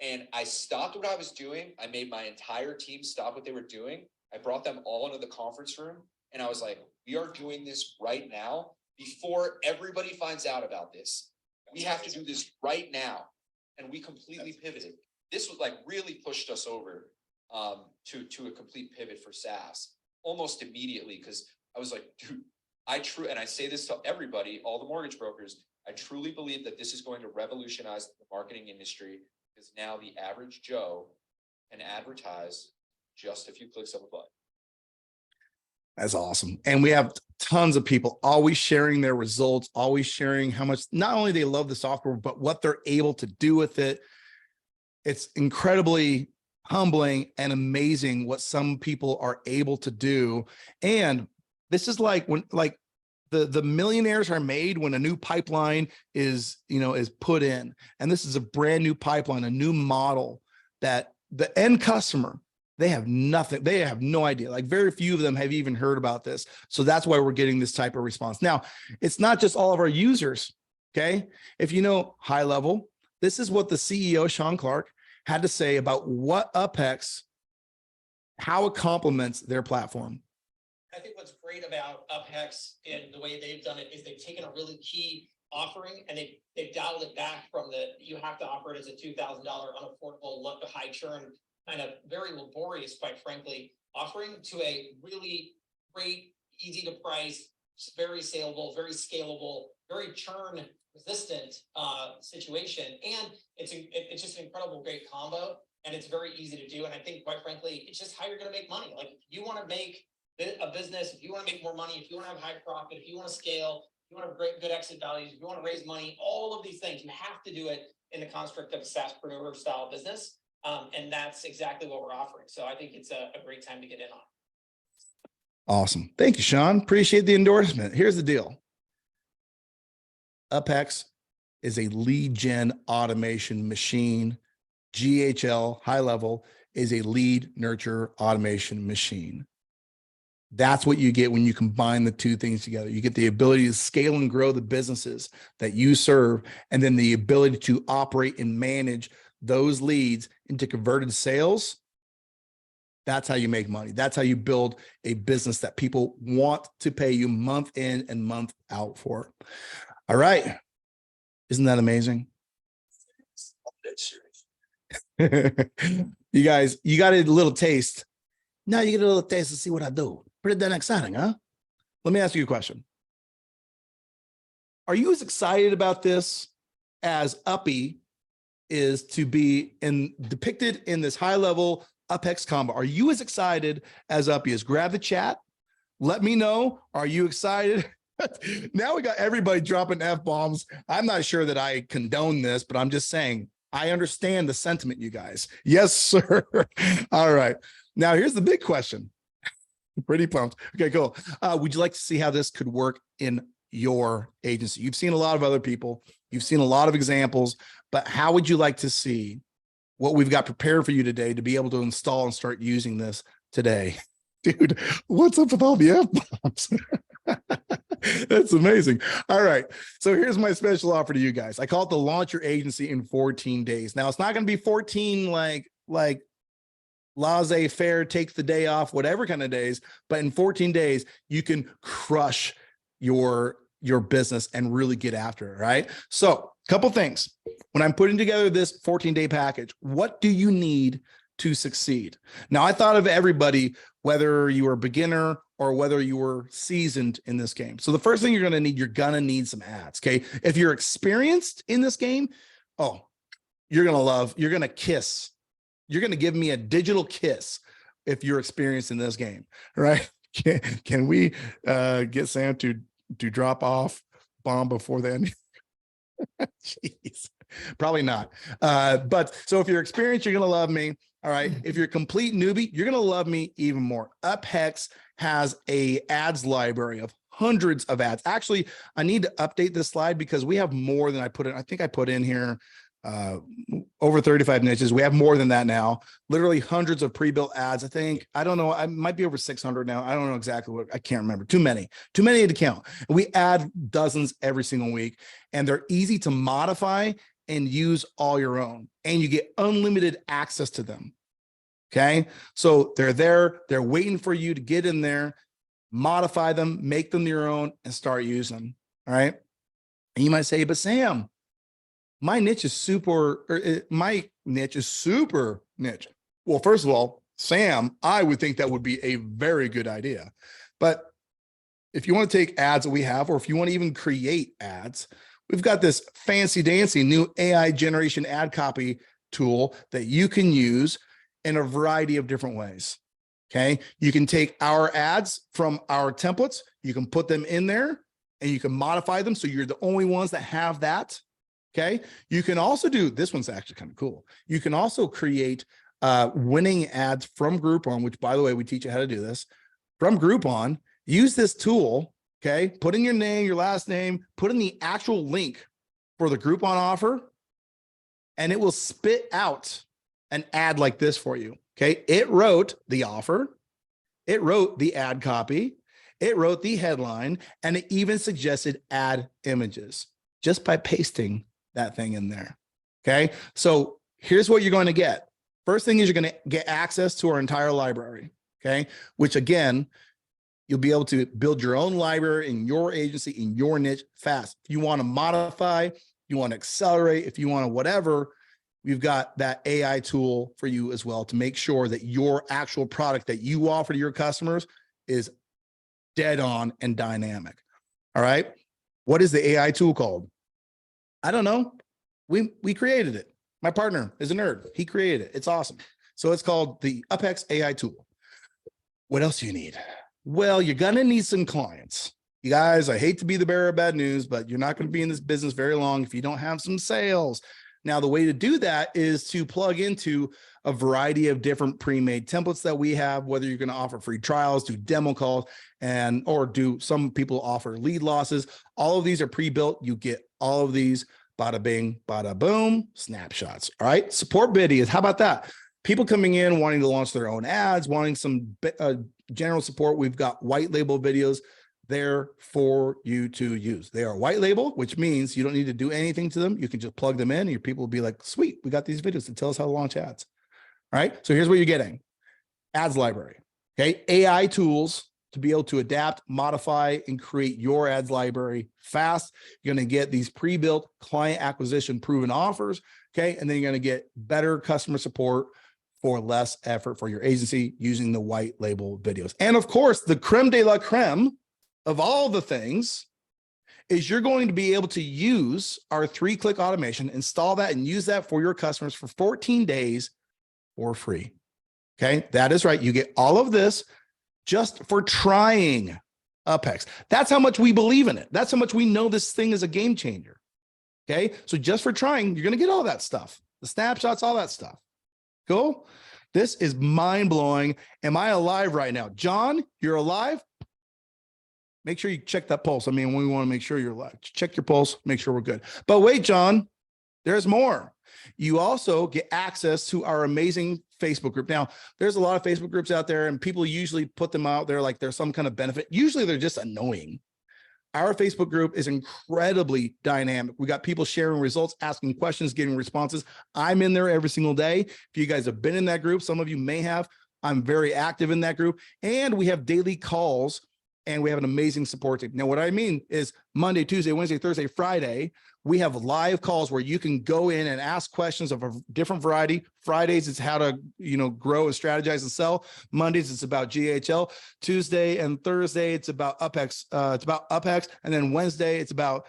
D: and I stopped what I was doing. I made my entire team stop what they were doing. I brought them all into the conference room, and I was like, we are doing this right now before everybody finds out about this. We have to do this right now. And we completely pivoted. This was like really pushed us over to a complete pivot for SaaS almost immediately, because I was like, dude, and I say this to everybody, all the mortgage brokers, I truly believe that this is going to revolutionize the marketing industry, because now the average Joe can advertise just a few clicks of a button.
A: That's awesome. And we have tons of people always sharing their results, always sharing how much not only they love the software, but what they're able to do with it. It's incredibly humbling and amazing what some people are able to do. And this is like when the millionaires are made when a new pipeline is put in. And this is a brand new pipeline, a new model that the end customer, they have nothing, they have no idea. Like very few of them have even heard about this. So that's why we're getting this type of response. Now, it's not just all of our users. Okay. If you know Highlevel, this is what the CEO, Sean Clark, had to say about what UpHex, how it complements their platform.
E: I think what's great about UpHex and the way they've done it is they've taken a really key offering and they've dialed it back from the, you have to offer it as a $2,000 unaffordable, high churn, kind of very laborious, quite frankly, offering to a really great, easy to price, very saleable, very scalable, very churn resistant situation. And it's just an incredible, great combo. And it's very easy to do. And I think, quite frankly, it's just how you're going to make money. Like, if you want to make a business, if you want to make more money, if you want to have high profit, if you want to scale, if you want to have great, good exit values, if you want to raise money, all of these things, you have to do it in the construct of a SaaSpreneur style business. And that's exactly what we're offering. So I think it's a great time to get in on.
A: Awesome. Thank you, Sean. Appreciate the endorsement. Here's the deal. UpHex is a lead gen automation machine. GHL, Highlevel, is a lead nurture automation machine. That's what you get when you combine the two things together. You get the ability to scale and grow the businesses that you serve, and then the ability to operate and manage those leads into converted sales. That's how you make money. That's how you build a business that people want to pay you month in and month out for. All right. Isn't that amazing? You guys, you got a little taste. Now you get a little taste to see what I do. Pretty damn exciting, huh? Let me ask you a question. Are you as excited about this as Uppy is to be depicted in this high-level UpHex combo? Are you as excited as Uppy is? Grab the chat. Let me know. Are you excited? Now we got everybody dropping F-bombs. I'm not sure that I condone this, but I'm just saying, I understand the sentiment, you guys. Yes, sir. All right. Now, here's the big question. Pretty pumped. Okay, cool. Would you like to see how this could work in your agency? You've seen a lot of other people. You've seen a lot of examples, but how would you like to see what we've got prepared for you today to be able to install and start using this today? Dude, what's up with all the F-bombs? That's amazing. All right. So here's my special offer to you guys. I call it the launch your agency in 14 days. Now, it's not going to be 14 like laissez-faire, take the day off, whatever kind of days, but in 14 days, you can crush your business and really get after it, right? So a couple things. When I'm putting together this 14-day package, what do you need to succeed? Now, I thought of everybody, whether you were a beginner or whether you were seasoned in this game. So the first thing you're going to need some ads. Okay. If you're experienced in this game, oh, you're going to kiss. You're going to give me a digital kiss if you're experienced in this game, right? Can we get Sam to drop off bomb before then? Jeez, probably not. But so if you're experienced, you're going to love me. All right. If you're a complete newbie, you're going to love me even more. UpHex has a ads library of hundreds of ads. Actually, I need to update this slide because we have more than I put in. I think I put in here over 35 niches. We have more than that now. Literally hundreds of pre-built ads. I don't know. I might be over 600 now. I don't know exactly what. I can't remember. Too many to count. We add dozens every single week, and they're easy to modify and use all your own, and you get unlimited access to them. Okay. So they're there. They're waiting for you to get in there, modify them, make them your own, and start using them. All right. And you might say, but Sam, my niche is super niche. Well, first of all, Sam, I would think that would be a very good idea. But if you want to take ads that we have, or if you want to even create ads, we've got this fancy dancy new AI generation ad copy tool that you can use in a variety of different ways. Okay. You can take our ads from our templates, you can put them in there and you can modify them. So you're the only ones that have that. Okay. You can also do, this one's actually kind of cool. You can also create winning ads from Groupon, which by the way, we teach you how to do this from Groupon. Use this tool. Okay. Put in your name, your last name, put in the actual link for the Groupon offer, and it will spit out an ad like this for you. Okay. It wrote the offer. It wrote the ad copy. It wrote the headline, and it even suggested ad images just by pasting that thing in there. Okay. So here's what you're going to get. First thing is you're going to get access to our entire library. Okay. Which again, You'll be able to build your own library in your agency, in your niche fast. If you want to modify, you want to accelerate, if you want to whatever, we've got that AI tool for you as well to make sure that your actual product that you offer to your customers is dead on and dynamic. All right. What is the AI tool called? I don't know. We created it. My partner is a nerd. He created it. It's awesome. So it's called the UpHex AI tool. What else do you need? Well, you're going to need some clients. You guys, I hate to be the bearer of bad news, but you're not going to be in this business very long if you don't have some sales. Now, the way to do that is to plug into a variety of different pre-made templates that we have, whether you're going to offer free trials, do demo calls, or do some people offer lead losses. All of these are pre-built. You get all of these, bada bing, bada boom, snapshots. All right. Support videos. How about that? People coming in, wanting to launch their own ads, wanting some general support. We've got white label videos there for you to use. They are white label, which means you don't need to do anything to them. You can just plug them in and your people will be like, sweet, we got these videos to tell us how to launch ads. All right. So here's what you're getting. Ads library. Okay. AI tools to be able to adapt, modify, and create your ads library fast. You're going to get these pre-built client acquisition proven offers. Okay. And then you're going to get better customer support for less effort for your agency using the white label videos. And of course, the creme de la creme of all the things is you're going to be able to use our 3-click automation, install that and use that for your customers for 14 days for free. Okay, that is right. You get all of this just for trying UpHex. That's how much we believe in it. That's how much we know this thing is a game changer. Okay, so just for trying, you're going to get all that stuff, the snapshots, all that stuff. Cool. This is mind blowing. Am I alive right now? John, you're alive? Make sure you check that pulse. I mean, we want to make sure you're alive. Check your pulse, make sure we're good. But wait, John, there's more. You also get access to our amazing Facebook group. Now, there's a lot of Facebook groups out there and people usually put them out there like there's some kind of benefit. Usually they're just annoying. Our Facebook group is incredibly dynamic. We got people sharing results, asking questions, getting responses. I'm in there every single day. If you guys have been in that group, some of you may have. I'm very active in that group. And we have daily calls and we have an amazing support team. Now, what I mean is Monday, Tuesday, Wednesday, Thursday, Friday, we have live calls where you can go in and ask questions of a different variety. Fridays, it's how to, grow and strategize and sell. Mondays, it's about GHL. Tuesday and Thursday, it's about UpHex. And then Wednesday, it's about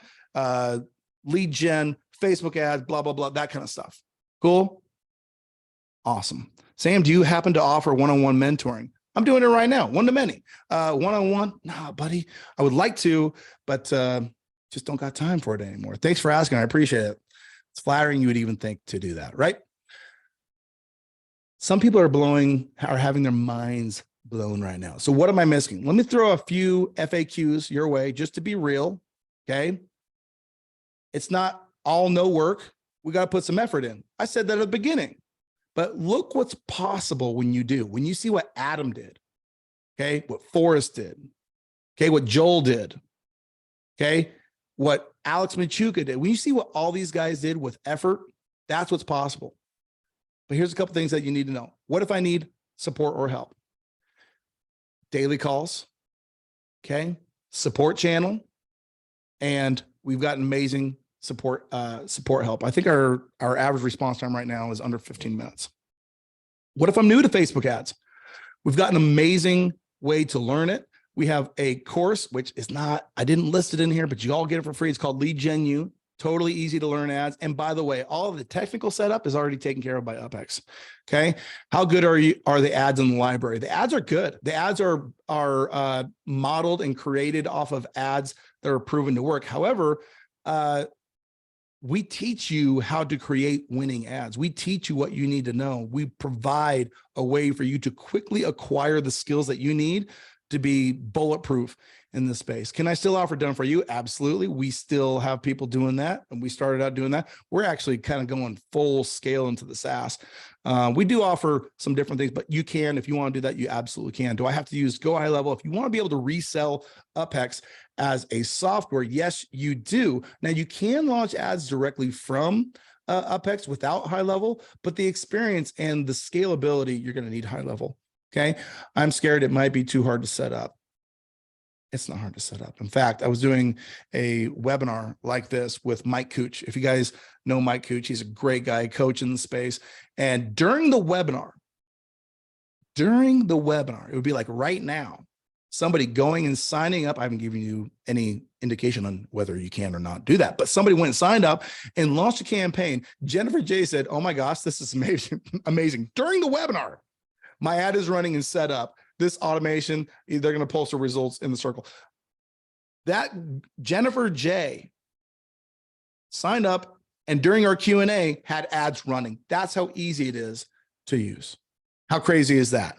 A: lead gen, Facebook ads, blah, blah, blah, that kind of stuff. Cool. Awesome. Sam, do you happen to offer one-on-one mentoring? I'm doing it right now. One-to-many, one-on-one. Nah, buddy, I would like to, but just don't got time for it anymore. Thanks for asking. I appreciate it. It's flattering you would even think to do that, right? Some people are having their minds blown right now. So what am I missing? Let me throw a few FAQs your way just to be real, okay? It's not all no work. We got to put some effort in. I said that at the beginning, but look what's possible when you do, when you see what Adam did, okay? What Forrest did, okay? What Joel did, okay? What Alex Machuca did. When you see what all these guys did with effort, that's what's possible. But here's a couple things that you need to know. What if I need support or help? Daily calls, okay? Support channel, and we've got amazing support help. I think our average response time right now is under 15 minutes. What if I'm new to Facebook ads? We've got an amazing way to learn it. We have a course, which is not, I didn't list it in here, but you all get it for free. It's called Lead Gen U. Totally easy to learn ads. And by the way, all of the technical setup is already taken care of by UpHex. Okay. How good are the ads in the library? The ads are good. The ads are modeled and created off of ads that are proven to work. However, we teach you how to create winning ads. We teach you what you need to know. We provide a way for you to quickly acquire the skills that you need to be bulletproof in this space. Can I still offer done for you? Absolutely. We still have people doing that. And we started out doing that. We're actually kind of going full scale into the SaaS. We do offer some different things, but you can, if you want to do that, you absolutely can. Do I have to use Go Highlevel? If you want to be able to resell UpHex as a software, yes, you do. Now you can launch ads directly from UpHex without Highlevel, but the experience and the scalability, you're going to need Highlevel. Okay. I'm scared it might be too hard to set up. It's not hard to set up. In fact, I was doing a webinar like this with Mike Cooch. If you guys know Mike Cooch, he's a great guy, coach in the space. And during the webinar, it would be like right now, somebody going and signing up. I haven't given you any indication on whether you can or not do that, but somebody went and signed up and launched a campaign. Jennifer J said, "Oh my gosh, this is amazing." Amazing. During the webinar, my ad is running and set up. This automation, they're going to post the results in the circle. That Jennifer J signed up and during our Q&A had ads running. That's how easy it is to use. How crazy is that?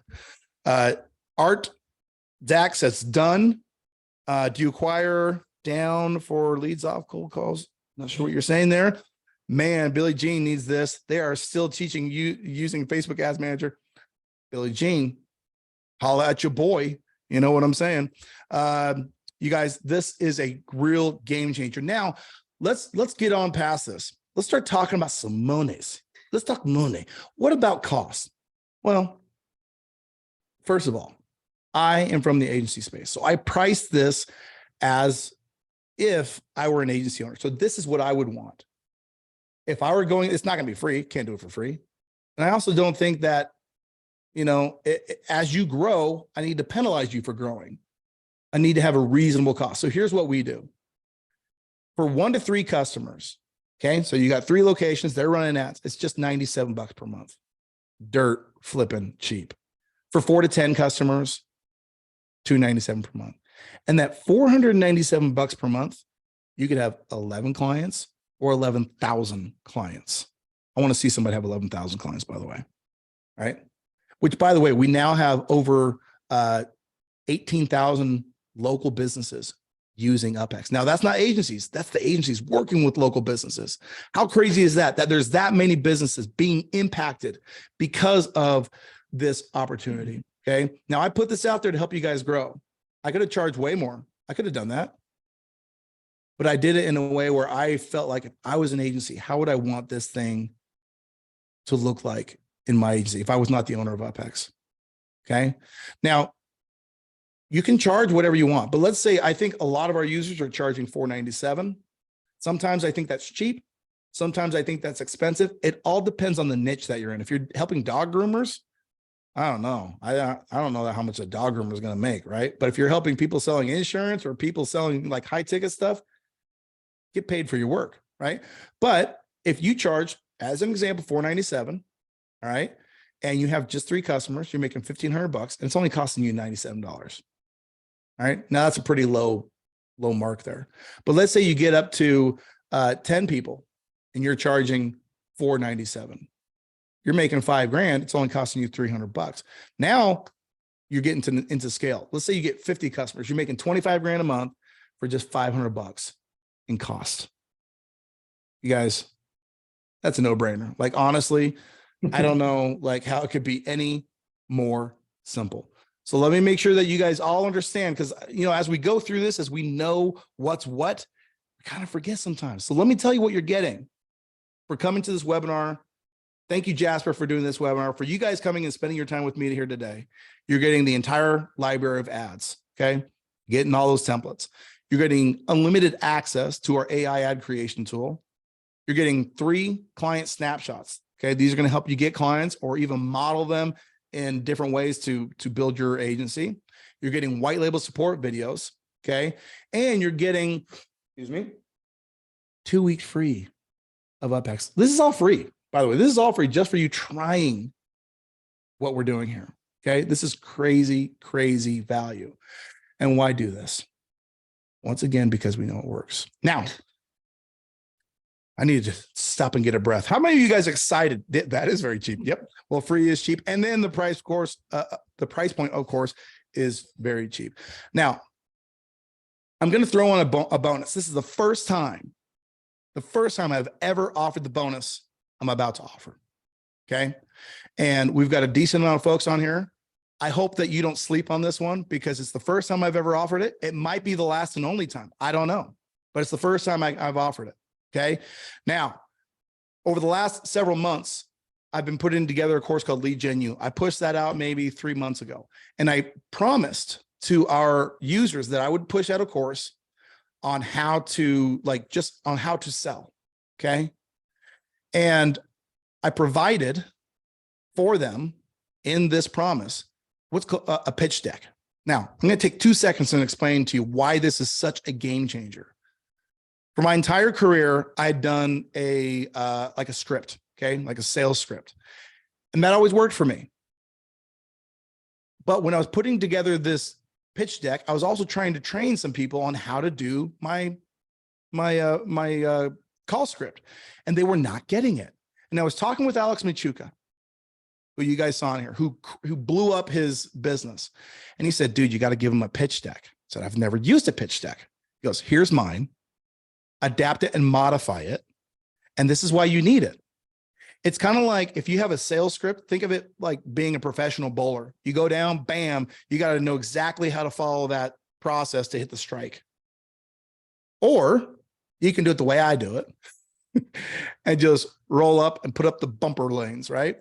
A: Art Zach says done. Do you acquire down for leads off cold calls? Not sure what you're saying there. Man, Billie Jean needs this. They are still teaching you using Facebook Ads Manager. Billie Jean, holla at your boy. You know what I'm saying? You guys, this is a real game changer. Now, let's get on past this. Let's start talking about some monies. Let's talk money. What about cost? Well, first of all, I am from the agency space. So I price this as if I were an agency owner. So this is what I would want. If I were going, it's not going to be free. Can't do it for free. And I also don't think that, you know, as you grow, I need to penalize you for growing. I need to have a reasonable cost. So here's what we do. For 1 to 3 customers, okay, so you got 3 locations, they're running ads. It's just $97 per month. Dirt flipping cheap. For 4 to 10 customers, $297 per month. And that $497 per month, you could have 11 clients or 11,000 clients. I want to see somebody have 11,000 clients, by the way. All right. Which, by the way, we now have over 18,000 local businesses using UpHex. Now, that's not agencies. That's the agencies working with local businesses. How crazy is that? That there's that many businesses being impacted because of this opportunity. Okay. Now, I put this out there to help you guys grow. I could have charged way more. I could have done that. But I did it in a way where I felt like if I was an agency, how would I want this thing to look like in my agency if I was not the owner of UpHex? Okay. Now, you can charge whatever you want, but let's say I think a lot of our users are charging $497. Sometimes I think that's cheap. Sometimes I think that's expensive. It all depends on the niche that you're in. If you're helping dog groomers, I don't know. I don't know how much a dog groomer is going to make, right? But if you're helping people selling insurance or people selling like high ticket stuff, get paid for your work, right? But if you charge, as an example, $497, all right, and you have just 3 customers, you're making $1,500, and it's only costing you $97. All right, now that's a pretty low mark there. But let's say you get up to 10 people, and you're charging $497. You're making $5,000. It's only costing you $300. Now you're getting into scale. Let's say you get 50 customers. You're making $25,000 a month for just $500 in cost. You guys, that's a no-brainer. Like, honestly, I don't know like how it could be any more simple. So let me make sure that you guys all understand, because, you know, as we go through this, as we know what's what, we kind of forget sometimes. So let me tell you what you're getting for coming to this webinar. Thank you, Jasper, for doing this webinar. For you guys coming and spending your time with me here today, you're getting the entire library of ads, okay? Getting all those templates. You're getting unlimited access to our AI ad creation tool. You're getting 3 client snapshots, okay? These are going to help you get clients or even model them in different ways to build your agency. You're getting white label support videos, okay? And you're getting, 2 weeks free of UpHex. This is all free. By the way, this is all free just for you trying what we're doing here. Okay. This is crazy, crazy value. And why do this? Once again, because we know it works. Now, I need to stop and get a breath. How many of you guys excited? That is very cheap. Yep. Well, free is cheap. And then the price point, of course, is very cheap. Now, I'm going to throw on a bonus. This is the first time I've ever offered the bonus I'm about to offer. Okay. And we've got a decent amount of folks on here. I hope that you don't sleep on this one because it's the first time I've ever offered it. It might be the last and only time. I don't know, but it's the first time I've offered it. Okay. Now, over the last several months, I've been putting together a course called Lead Gen U. I pushed that out maybe 3 months ago. And I promised to our users that I would push out a course on how to just on how to sell. Okay. And I provided for them in this promise what's called a pitch deck. Now, I'm going to take 2 seconds and explain to you why this is such a game changer. For my entire career, I'd done a script, okay, like a sales script, and that always worked for me. But when I was putting together this pitch deck, I was also trying to train some people on how to do my call script, and they were not getting it. And I was talking with Alex Machuca, who you guys saw in here, who blew up his business. And he said, dude, you got to give him a pitch deck. I said, I've never used a pitch deck. He goes, here's mine, adapt it and modify it. And this is why you need it. It's kind of like if you have a sales script, think of it like being a professional bowler. You go down, bam, you got to know exactly how to follow that process to hit the strike. Or you can do it the way I do it and just roll up and put up the bumper lanes, right?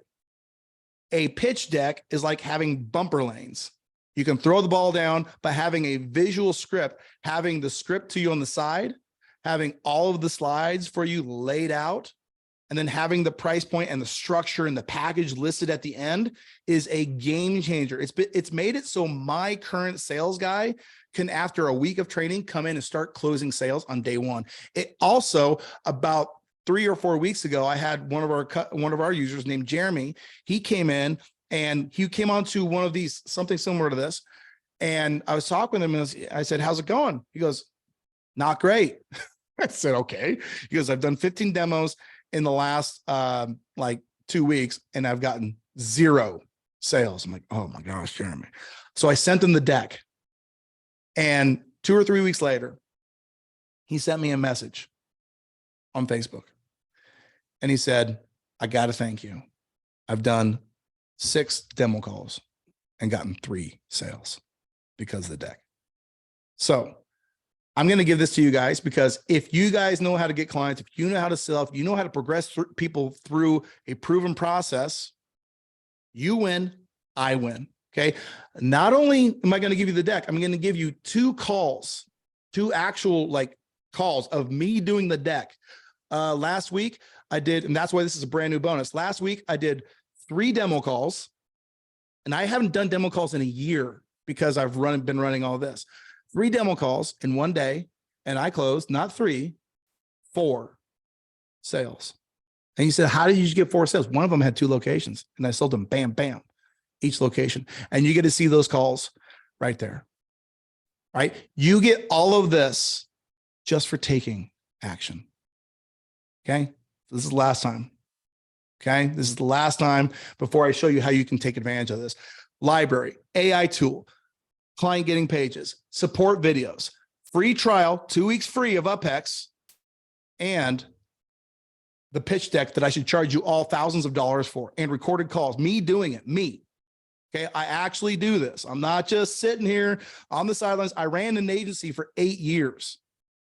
A: A pitch deck is like having bumper lanes. You can throw the ball down, but having a visual script, having the script to you on the side, having all of the slides for you laid out, and then having the price point and the structure and the package listed at the end is a game changer. It's made it so my current sales guy can, after a week of training, come in and start closing sales on day one. It also, about 3 or 4 weeks ago, I had one of our users named Jeremy. He came in and he came onto one of these, something similar to this. And I was talking with him and I said, how's it going? He goes, not great. I said, okay. He goes, I've done 15 demos in the last 2 weeks and I've gotten 0 sales. I'm like, oh my gosh, Jeremy. So I sent him the deck. And 2 or 3 weeks later, he sent me a message on Facebook. And he said, I got to thank you. I've done 6 demo calls and gotten 3 sales because of the deck. So I'm going to give this to you guys because if you guys know how to get clients, if you know how to sell, if you know how to progress people through a proven process, you win, I win. Okay. Not only am I going to give you the deck, I'm going to give you 2 calls, 2 actual calls of me doing the deck. Last week I did, and that's why this is a brand new bonus. Last week I did 3 demo calls, and I haven't done demo calls in a year because I've been running all this. 3 demo calls in one day, and I closed not 3, 4 sales. And he said, how did you get 4 sales? One of them had 2 locations, and I sold them bam, bam, each location. And you get to see those calls right there, right? You get all of this just for taking action. Okay. This is the last time. Okay. This is the last time before I show you how you can take advantage of this. Library, AI tool, client getting pages, support videos, free trial, 2 weeks free of UpHex, and the pitch deck that I should charge you all thousands of dollars for, and recorded calls, me doing it, me. Okay. I actually do this. I'm not just sitting here on the sidelines. I ran an agency for 8 years.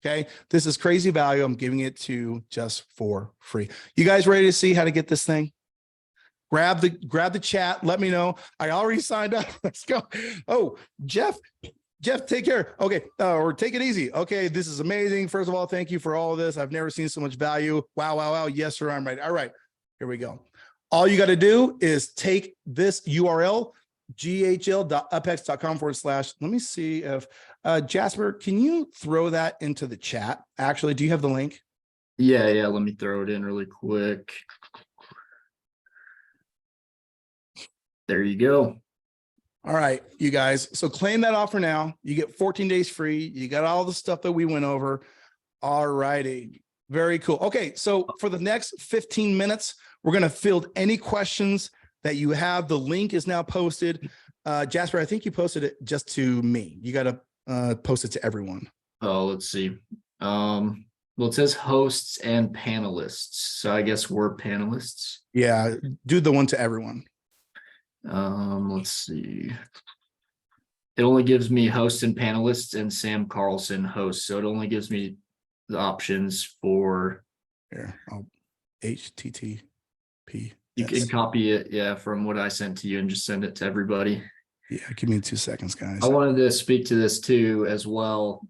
A: Okay. This is crazy value. I'm giving it to you just for free. You guys ready to see how to get this thing? Grab the chat. Let me know. I already signed up. Let's go. Oh, Jeff, take care. Okay. Or take it easy. Okay. This is amazing. First of all, thank you for all of this. I've never seen so much value. Wow. Wow. Wow. Yes, sir. I'm ready. All right. Here we go. All you got to do is take this URL, ghl.uphex.com/. Let me see if Jasper, can you throw that into the chat? Actually, do you have the link?
B: Yeah. Let me throw it in really quick. There you go.
A: All right, you guys. So claim that offer now. You get 14 days free. You got all the stuff that we went over. All righty. Very cool. Okay. So for the next 15 minutes, we're going to field any questions that you have. The link is now posted. Jasper, I think you posted it just to me. You got to post it to everyone.
B: Oh, let's see. Well, it says hosts and panelists. So I guess we're panelists.
A: Yeah. Do the one to everyone.
B: Let's see. It only gives me hosts and panelists and Sam Carlson hosts. So it only gives me the options for
A: here. I'll HTTP.
B: You can copy it, yeah, from what I sent to you and just send it to everybody.
A: Yeah, give me 2 seconds, guys.
B: I wanted to speak to this too as well.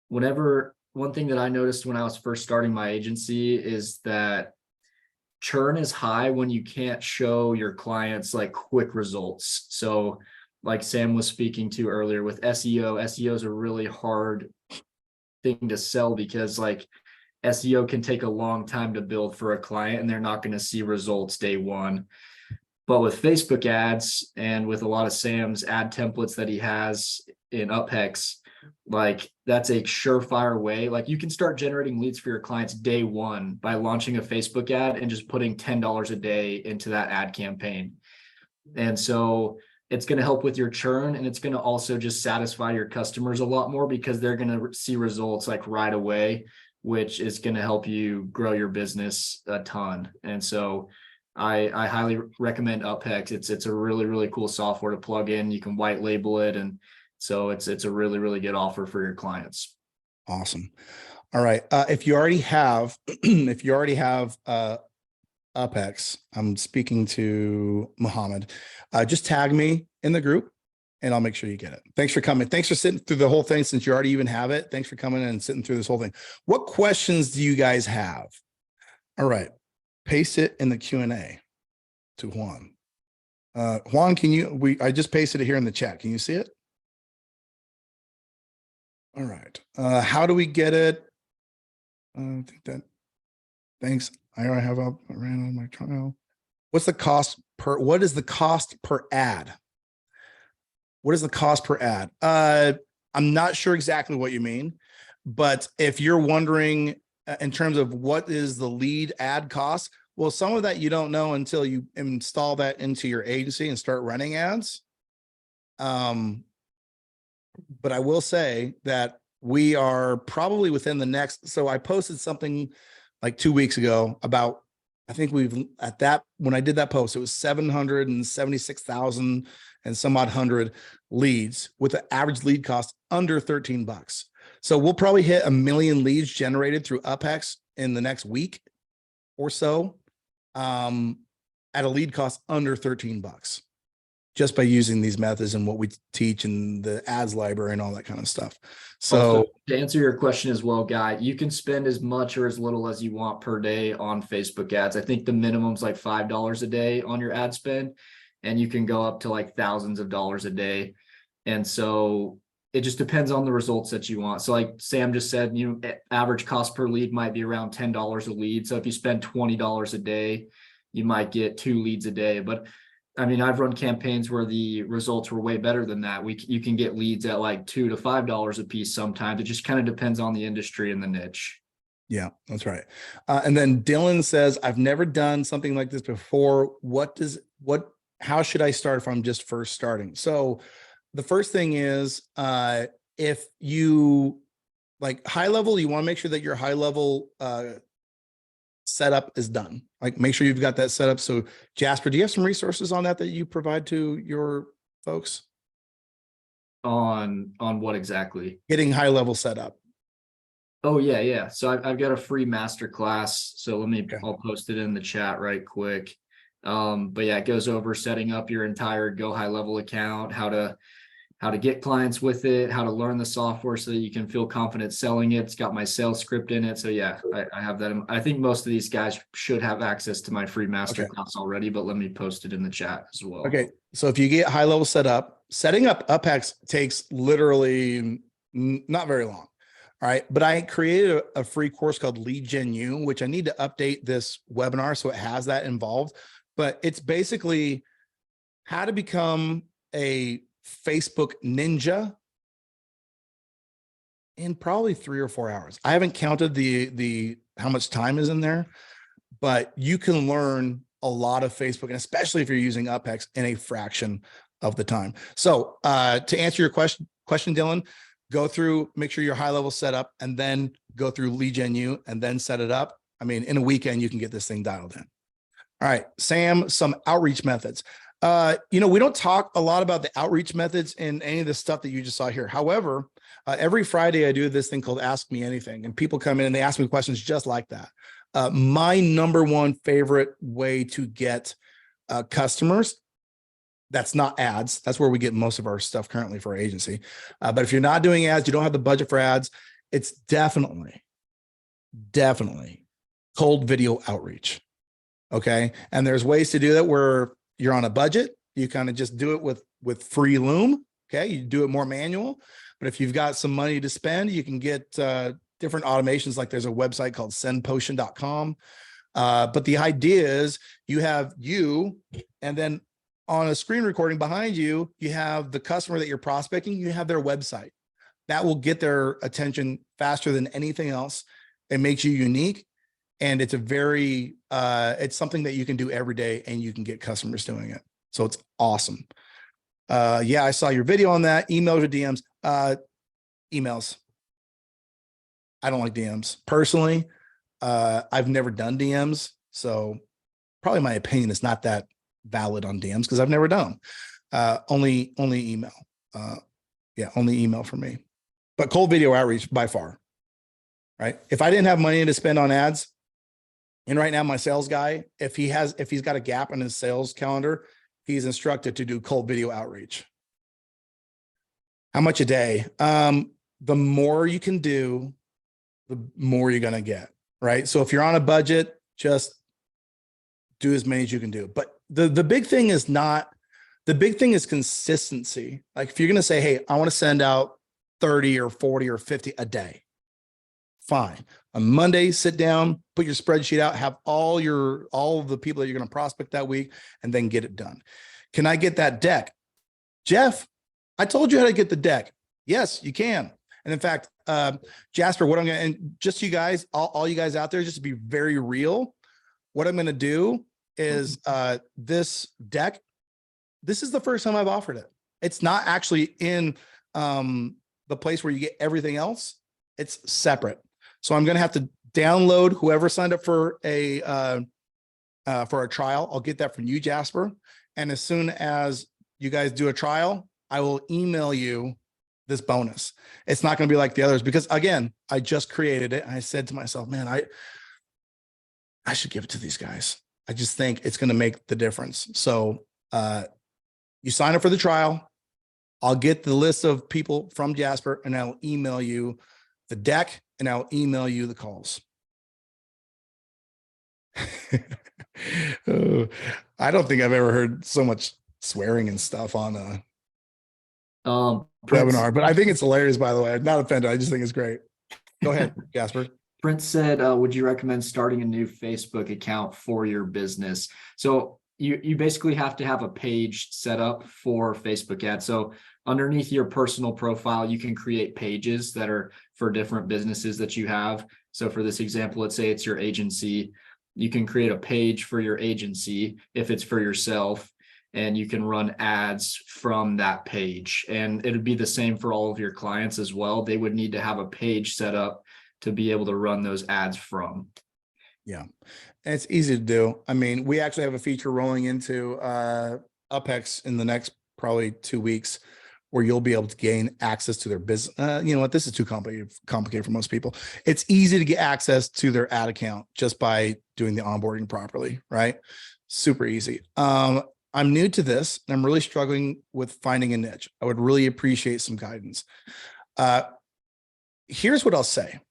B: One thing that I noticed when I was first starting my agency is that churn is high when you can't show your clients like quick results. So like Sam was speaking to earlier with SEO is a really hard thing to sell because like SEO can take a long time to build for a client and they're not going to see results day one. But with Facebook ads and with a lot of Sam's ad templates that he has in UpHex, like that's a surefire way. Like you can start generating leads for your clients day one by launching a Facebook ad and just putting $10 a day into that ad campaign. And so it's going to help with your churn, and it's going to also just satisfy your customers a lot more because they're going to see results like right away, which is going to help you grow your business a ton. And so I highly recommend UpHex. It's a really, really cool software to plug in. You can white label it. And so it's a really, really good offer for your clients.
A: Awesome. All right. If you already have, UpHex, I'm speaking to Muhammad, just tag me in the group and I'll make sure you get it. Thanks for coming. Thanks for sitting through the whole thing. Since you already even have it, thanks for coming in and sitting through this whole thing. What questions do you guys have? All right. Paste it in the Q&A to Juan. Juan, I just pasted it here in the chat. Can you see it? All right. How do we get it? I think that, thanks. I have I ran on my trial. What is the cost per ad? What is the cost per ad? I'm not sure exactly what you mean, but if you're wondering in terms of what is the lead ad cost, well, some of that you don't know until you install that into your agency and start running ads. But I will say that we are probably within the next, so I posted something like 2 weeks ago about, I think when I did that post, it was 776,000 and some odd hundred leads with an average lead cost under $13. So we'll probably hit 1 million leads generated through UpHex in the next week or so, at a lead cost under $13, just by using these methods and what we teach in the ads library and all that kind of stuff. So
B: also, to answer your question as well, Guy, you can spend as much or as little as you want per day on Facebook ads. I think the minimum's like $5 a day on your ad spend, and you can go up to like thousands of dollars a day. And so it just depends on the results that you want. So like Sam just said, average cost per lead might be around $10 a lead. So if you spend $20 a day, you might get 2 leads a day. But I mean, I've run campaigns where the results were way better than that. You can get leads at like $2 to $5 a piece sometimes. It just kind of depends on the industry and the niche.
A: yeah, that's right. And then Dylan says, I've never done something like this before. How should I start if I'm just first starting? So the first thing is, if you like high level, you want to make sure that your high level setup is done. Like make sure you've got that set up. So Jasper, do you have some resources on that you provide to your folks?
B: On what exactly?
A: Getting high level set up.
B: Oh yeah. So I've got a free masterclass. So I'll post it in the chat right quick. But yeah, it goes over setting up your entire Go High Level account, how to get clients with it, how to learn the software so that you can feel confident selling it. It's got my sales script in it. So yeah, I have that. I think most of these guys should have access to my free masterclass already, but let me post it in the chat as well.
A: Okay. So if you get high level set up, setting up UpHex takes literally not very long. All right. But I created a free course called Lead Gen U, which I need to update this webinar so it has that involved. But it's basically how to become a Facebook ninja in probably 3 or 4 hours. I haven't counted the how much time is in there, but you can learn a lot of Facebook, and especially if you're using UpHex, in a fraction of the time. So to answer your question, Dylan, go through, make sure your high level set up, and then go through Lead Gen U and then set it up. I mean, in a weekend, you can get this thing dialed in. All right, Sam, some outreach methods. We don't talk a lot about the outreach methods in any of the stuff that you just saw here. However, every Friday I do this thing called Ask Me Anything, and people come in and they ask me questions just like that. My number one favorite way to get customers That's not ads. That's where we get most of our stuff currently for our agency. But if you're not doing ads, you don't have the budget for ads, it's definitely cold video outreach. Okay. And there's ways to do that where you're on a budget. You kind of just do it with free Loom. Okay. You do it more manual, but if you've got some money to spend, you can get different automations. Like there's a website called sendpotion.com. But the idea is you have you, and then on a screen recording behind you, you have the customer that you're prospecting, you have their website. That will get their attention faster than anything else. It makes you unique. And it's a very, it's something that you can do every day and you can get customers doing it. So it's awesome. Yeah, I saw your video on that. Emails or DMs, emails. I don't like DMs personally. I've never done DMs. So probably my opinion is not that valid on DMs because I've never done them. Only email. Yeah, only email for me, but cold video outreach by far. Right. If I didn't have money to spend on ads, and right now my sales guy, if he's got a gap in his sales calendar, he's instructed to do cold video outreach. How much a day? The more you can do, the more you're going to get. Right. So if you're on a budget, just do as many as you can do. But the big thing is consistency. Like if you're going to say, hey, I want to send out 30 or 40 or 50 a day. Fine. On Monday, sit down, put your spreadsheet out, have all of the people that you're going to prospect that week, and then get it done. Can I get that deck? Jeff, I told you how to get the deck. Yes, you can. And in fact, Jasper, what I'm going to, and just you guys, all you guys out there, just to be very real, what I'm going to do is this deck, this is the first time I've offered it. It's not actually in the place where you get everything else. It's separate. So I'm going to have to download whoever signed up for a trial. I'll get that from you, Jasper. And as soon as you guys do a trial, I will email you this bonus. It's not going to be like the others because again, I just created it. And I said to myself, man, I should give it to these guys. I just think it's going to make the difference. So you sign up for the trial. I'll get the list of people from Jasper and I'll email you the deck and I'll email you the calls. Oh, I don't think I've ever heard so much swearing and stuff on a webinar, but I think it's hilarious, by the way. I'm not offended. I just think it's great. Go ahead, Jasper.
B: Prince said, would you recommend starting a new Facebook account for your business? So you basically have to have a page set up for Facebook ads. So underneath your personal profile, you can create pages that are for different businesses that you have. So for this example, let's say it's your agency. You can create a page for your agency if it's for yourself, and you can run ads from that page. And it'd be the same for all of your clients as well. They would need to have a page set up to be able to run those ads from.
A: Yeah, and it's easy to do. I mean, we actually have a feature rolling into UpHex in the next probably 2 weeks where you'll be able to gain access to their business. You know what? This is too complicated for most people. It's easy to get access to their ad account just by doing the onboarding properly, right? Super easy. I'm new to this and I'm really struggling with finding a niche. I would really appreciate some guidance. Here's what I'll say.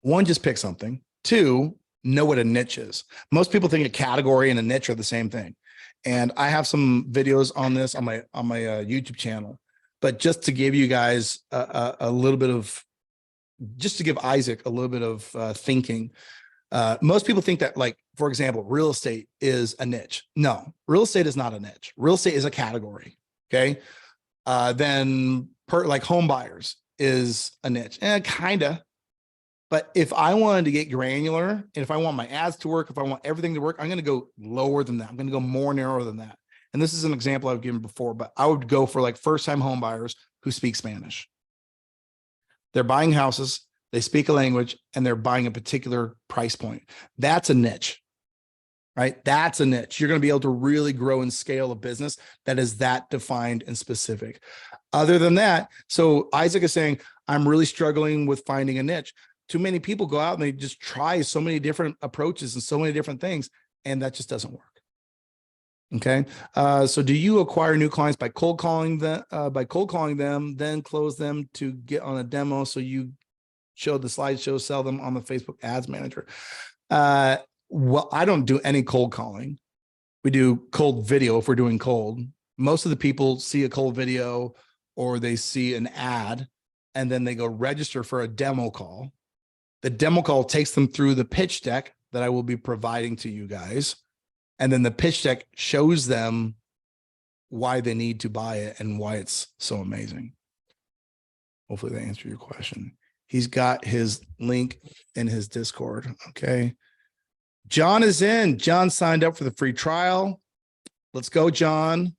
A: One, just pick something. Two, know what a niche is. Most people think a category and a niche are the same thing. And I have some videos on this on my YouTube channel, but just to give you guys a little bit of, just to give Isaac a little bit of thinking. Most people think that, like, for example, real estate is a niche. No, real estate is not a niche. Real estate is a category. Okay. Then like home buyers is a niche, and kinda. But if I wanted to get granular, and if I want my ads to work, if I want everything to work, I'm going to go lower than that. I'm going to go more narrow than that. And this is an example I've given before, but I would go for like first-time home buyers who speak Spanish. They're buying houses, they speak a language, and they're buying a particular price point. That's a niche, right? That's a niche. You're going to be able to really grow and scale a business that is that defined and specific. Other than that, so Isaac is saying, I'm really struggling with finding a niche. Too many people go out and they just try so many different approaches and so many different things, and that just doesn't work. Okay. So do you acquire new clients by cold calling them, then close them to get on a demo? So you show the slideshow, sell them on the Facebook ads manager. Well, I don't do any cold calling. We do cold video if we're doing cold. Most of the people see a cold video or they see an ad and then they go register for a demo call. The demo call takes them through the pitch deck that I will be providing to you guys. And then the pitch deck shows them why they need to buy it and why it's so amazing. Hopefully they answer your question. He's got his link in his Discord. Okay. John is in. John signed up for the free trial. Let's go, John.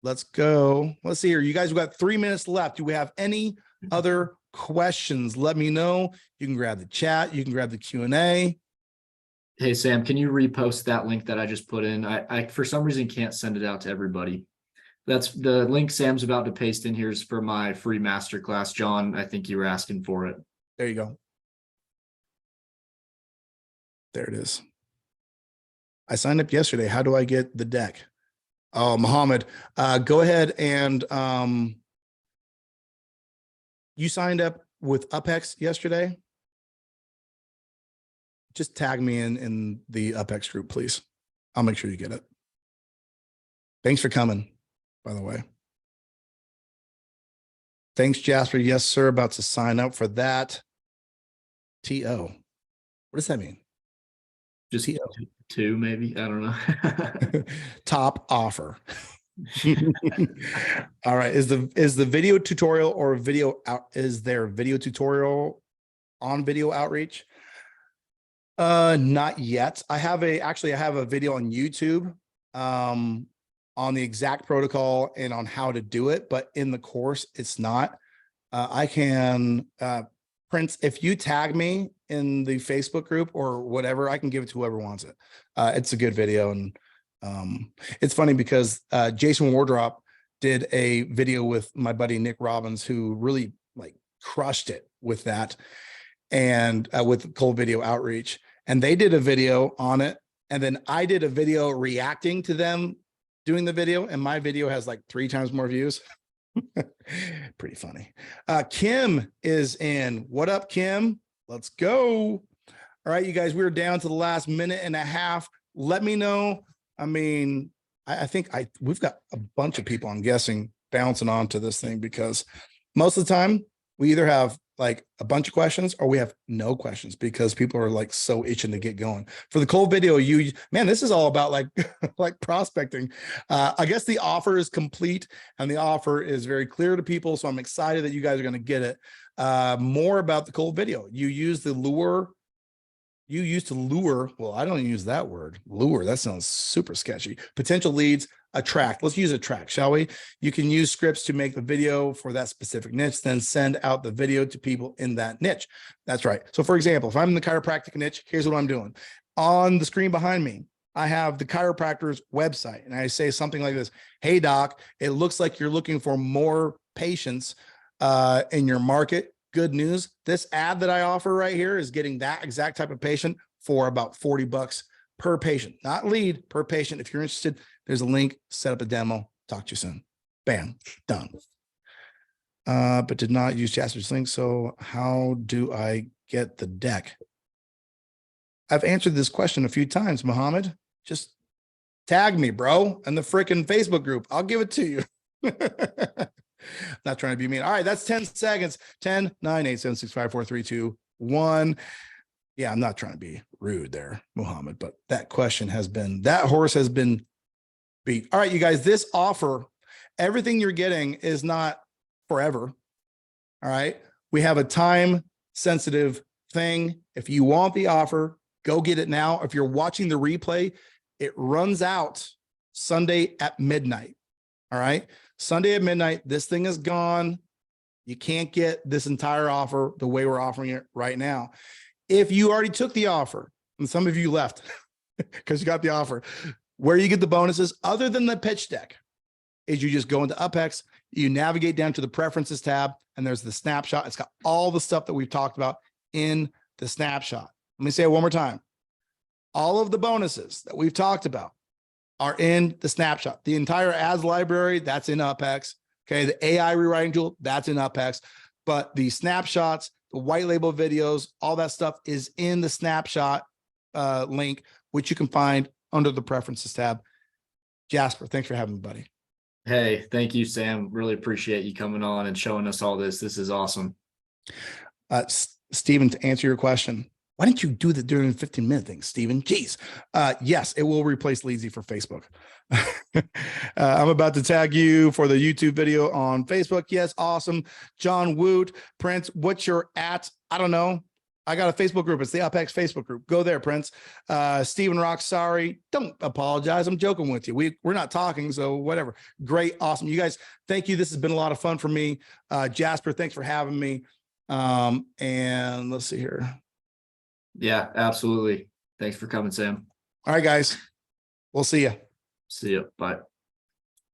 A: Let's go. Let's see here. You guys, we've got 3 minutes left. Do we have any other questions? Let me know. You can grab the chat. You can grab the Q&A.
B: Hey, Sam, can you repost that link that I just put in? I for some reason can't send it out to everybody. That's the link Sam's about to paste in here is for my free masterclass. John, I think you were asking for it.
A: There you go. There it is. I signed up yesterday. How do I get the deck? Oh, Mohammed, go ahead and you signed up with UpHex yesterday. Just tag me in the UpHex group, please. I'll make sure you get it. Thanks for coming, by the way. Thanks, Jasper. Yes, sir. About to sign up for that. TO. What does that mean?
B: Just
A: TO.
B: two, maybe. I don't know.
A: Top offer. All right. Is the video tutorial or video out? Is there video tutorial on video outreach? Not yet. I have a video on YouTube on the exact protocol and on how to do it, but in the course it's not. I can Prince, if you tag me in the Facebook group or whatever, I can give it to whoever wants it. It's a good video. And it's funny because Jason Wardrop did a video with my buddy Nick Robbins, who really like crushed it with that and with cold video outreach. And they did a video on it. And then I did a video reacting to them doing the video. And my video has like 3 times more views. Pretty funny. Kim is in. What up, Kim? Let's go. All right, you guys, we're down to the last minute and a half. Let me know. I mean, I think we've got a bunch of people, I'm guessing, bouncing onto this thing because most of the time we either have like a bunch of questions or we have no questions because people are like so itching to get going. For the cold video, man, this is all about like like prospecting. I guess the offer is complete and the offer is very clear to people. So I'm excited that you guys are going to get it. More about the cold video. You used to lure. Well, I don't use that word. Lure. That sounds super sketchy. Potential leads. Attract. Let's use attract, shall we? You can use scripts to make the video for that specific niche, then send out the video to people in that niche. That's right. So for example, if I'm in the chiropractic niche, here's what I'm doing. On the screen behind me, I have the chiropractor's website and I say something like this. Hey doc, it looks like you're looking for more patients in your market. Good news. This ad that I offer right here is getting that exact type of patient for about $40 per patient, not lead, per patient. If you're interested, there's a link, set up a demo, talk to you soon. Bam, done. But did not use Jasper's link. So how do I get the deck? I've answered this question a few times, Mohammed. Just tag me, bro, in the freaking Facebook group. I'll give it to you. Not trying to be mean. All right, that's 10 seconds. 10, 9, 8, 7, 6, 5, 4, 3, 2, 1. Yeah, I'm not trying to be rude there, Mohammed, but that horse has been beat. All right, you guys, this offer, everything you're getting is not forever. All right. We have a time sensitive thing. If you want the offer, go get it now. If you're watching the replay, it runs out Sunday at midnight. All right. Sunday at midnight, this thing is gone. You can't get this entire offer the way we're offering it right now. If you already took the offer, and some of you left because you got the offer, where you get the bonuses other than the pitch deck is you just go into UpHex, you navigate down to the preferences tab, and there's the snapshot. It's got all the stuff that we've talked about in the snapshot. Let me say it one more time. All of the bonuses that we've talked about are in the snapshot. The entire ads library, that's in UpHex. Okay. The AI rewriting tool, that's in UpHex. But the snapshots, the white label videos, all that stuff is in the snapshot link, which you can find under the preferences tab. Jasper, thanks for having me, buddy.
B: Hey, thank you, Sam. Really appreciate you coming on and showing us all this. This is awesome.
A: Steven, to answer your question, why didn't you do the during the 15-minute thing, Steven? Jeez. Yes, it will replace Leezy for Facebook. I'm about to tag you for the YouTube video on Facebook. Yes, awesome. John Woot, Prince, what's your at? I don't know. I got a Facebook group. It's the UpHex Facebook group. Go there, Prince. Stephen Rock, sorry. Don't apologize. I'm joking with you. We're not talking, so whatever. Great, awesome. You guys, thank you. This has been a lot of fun for me. Jasper, thanks for having me. And let's see here.
B: Yeah, absolutely. Thanks for coming, Sam.
A: All right, guys. We'll see you.
B: See you. Bye.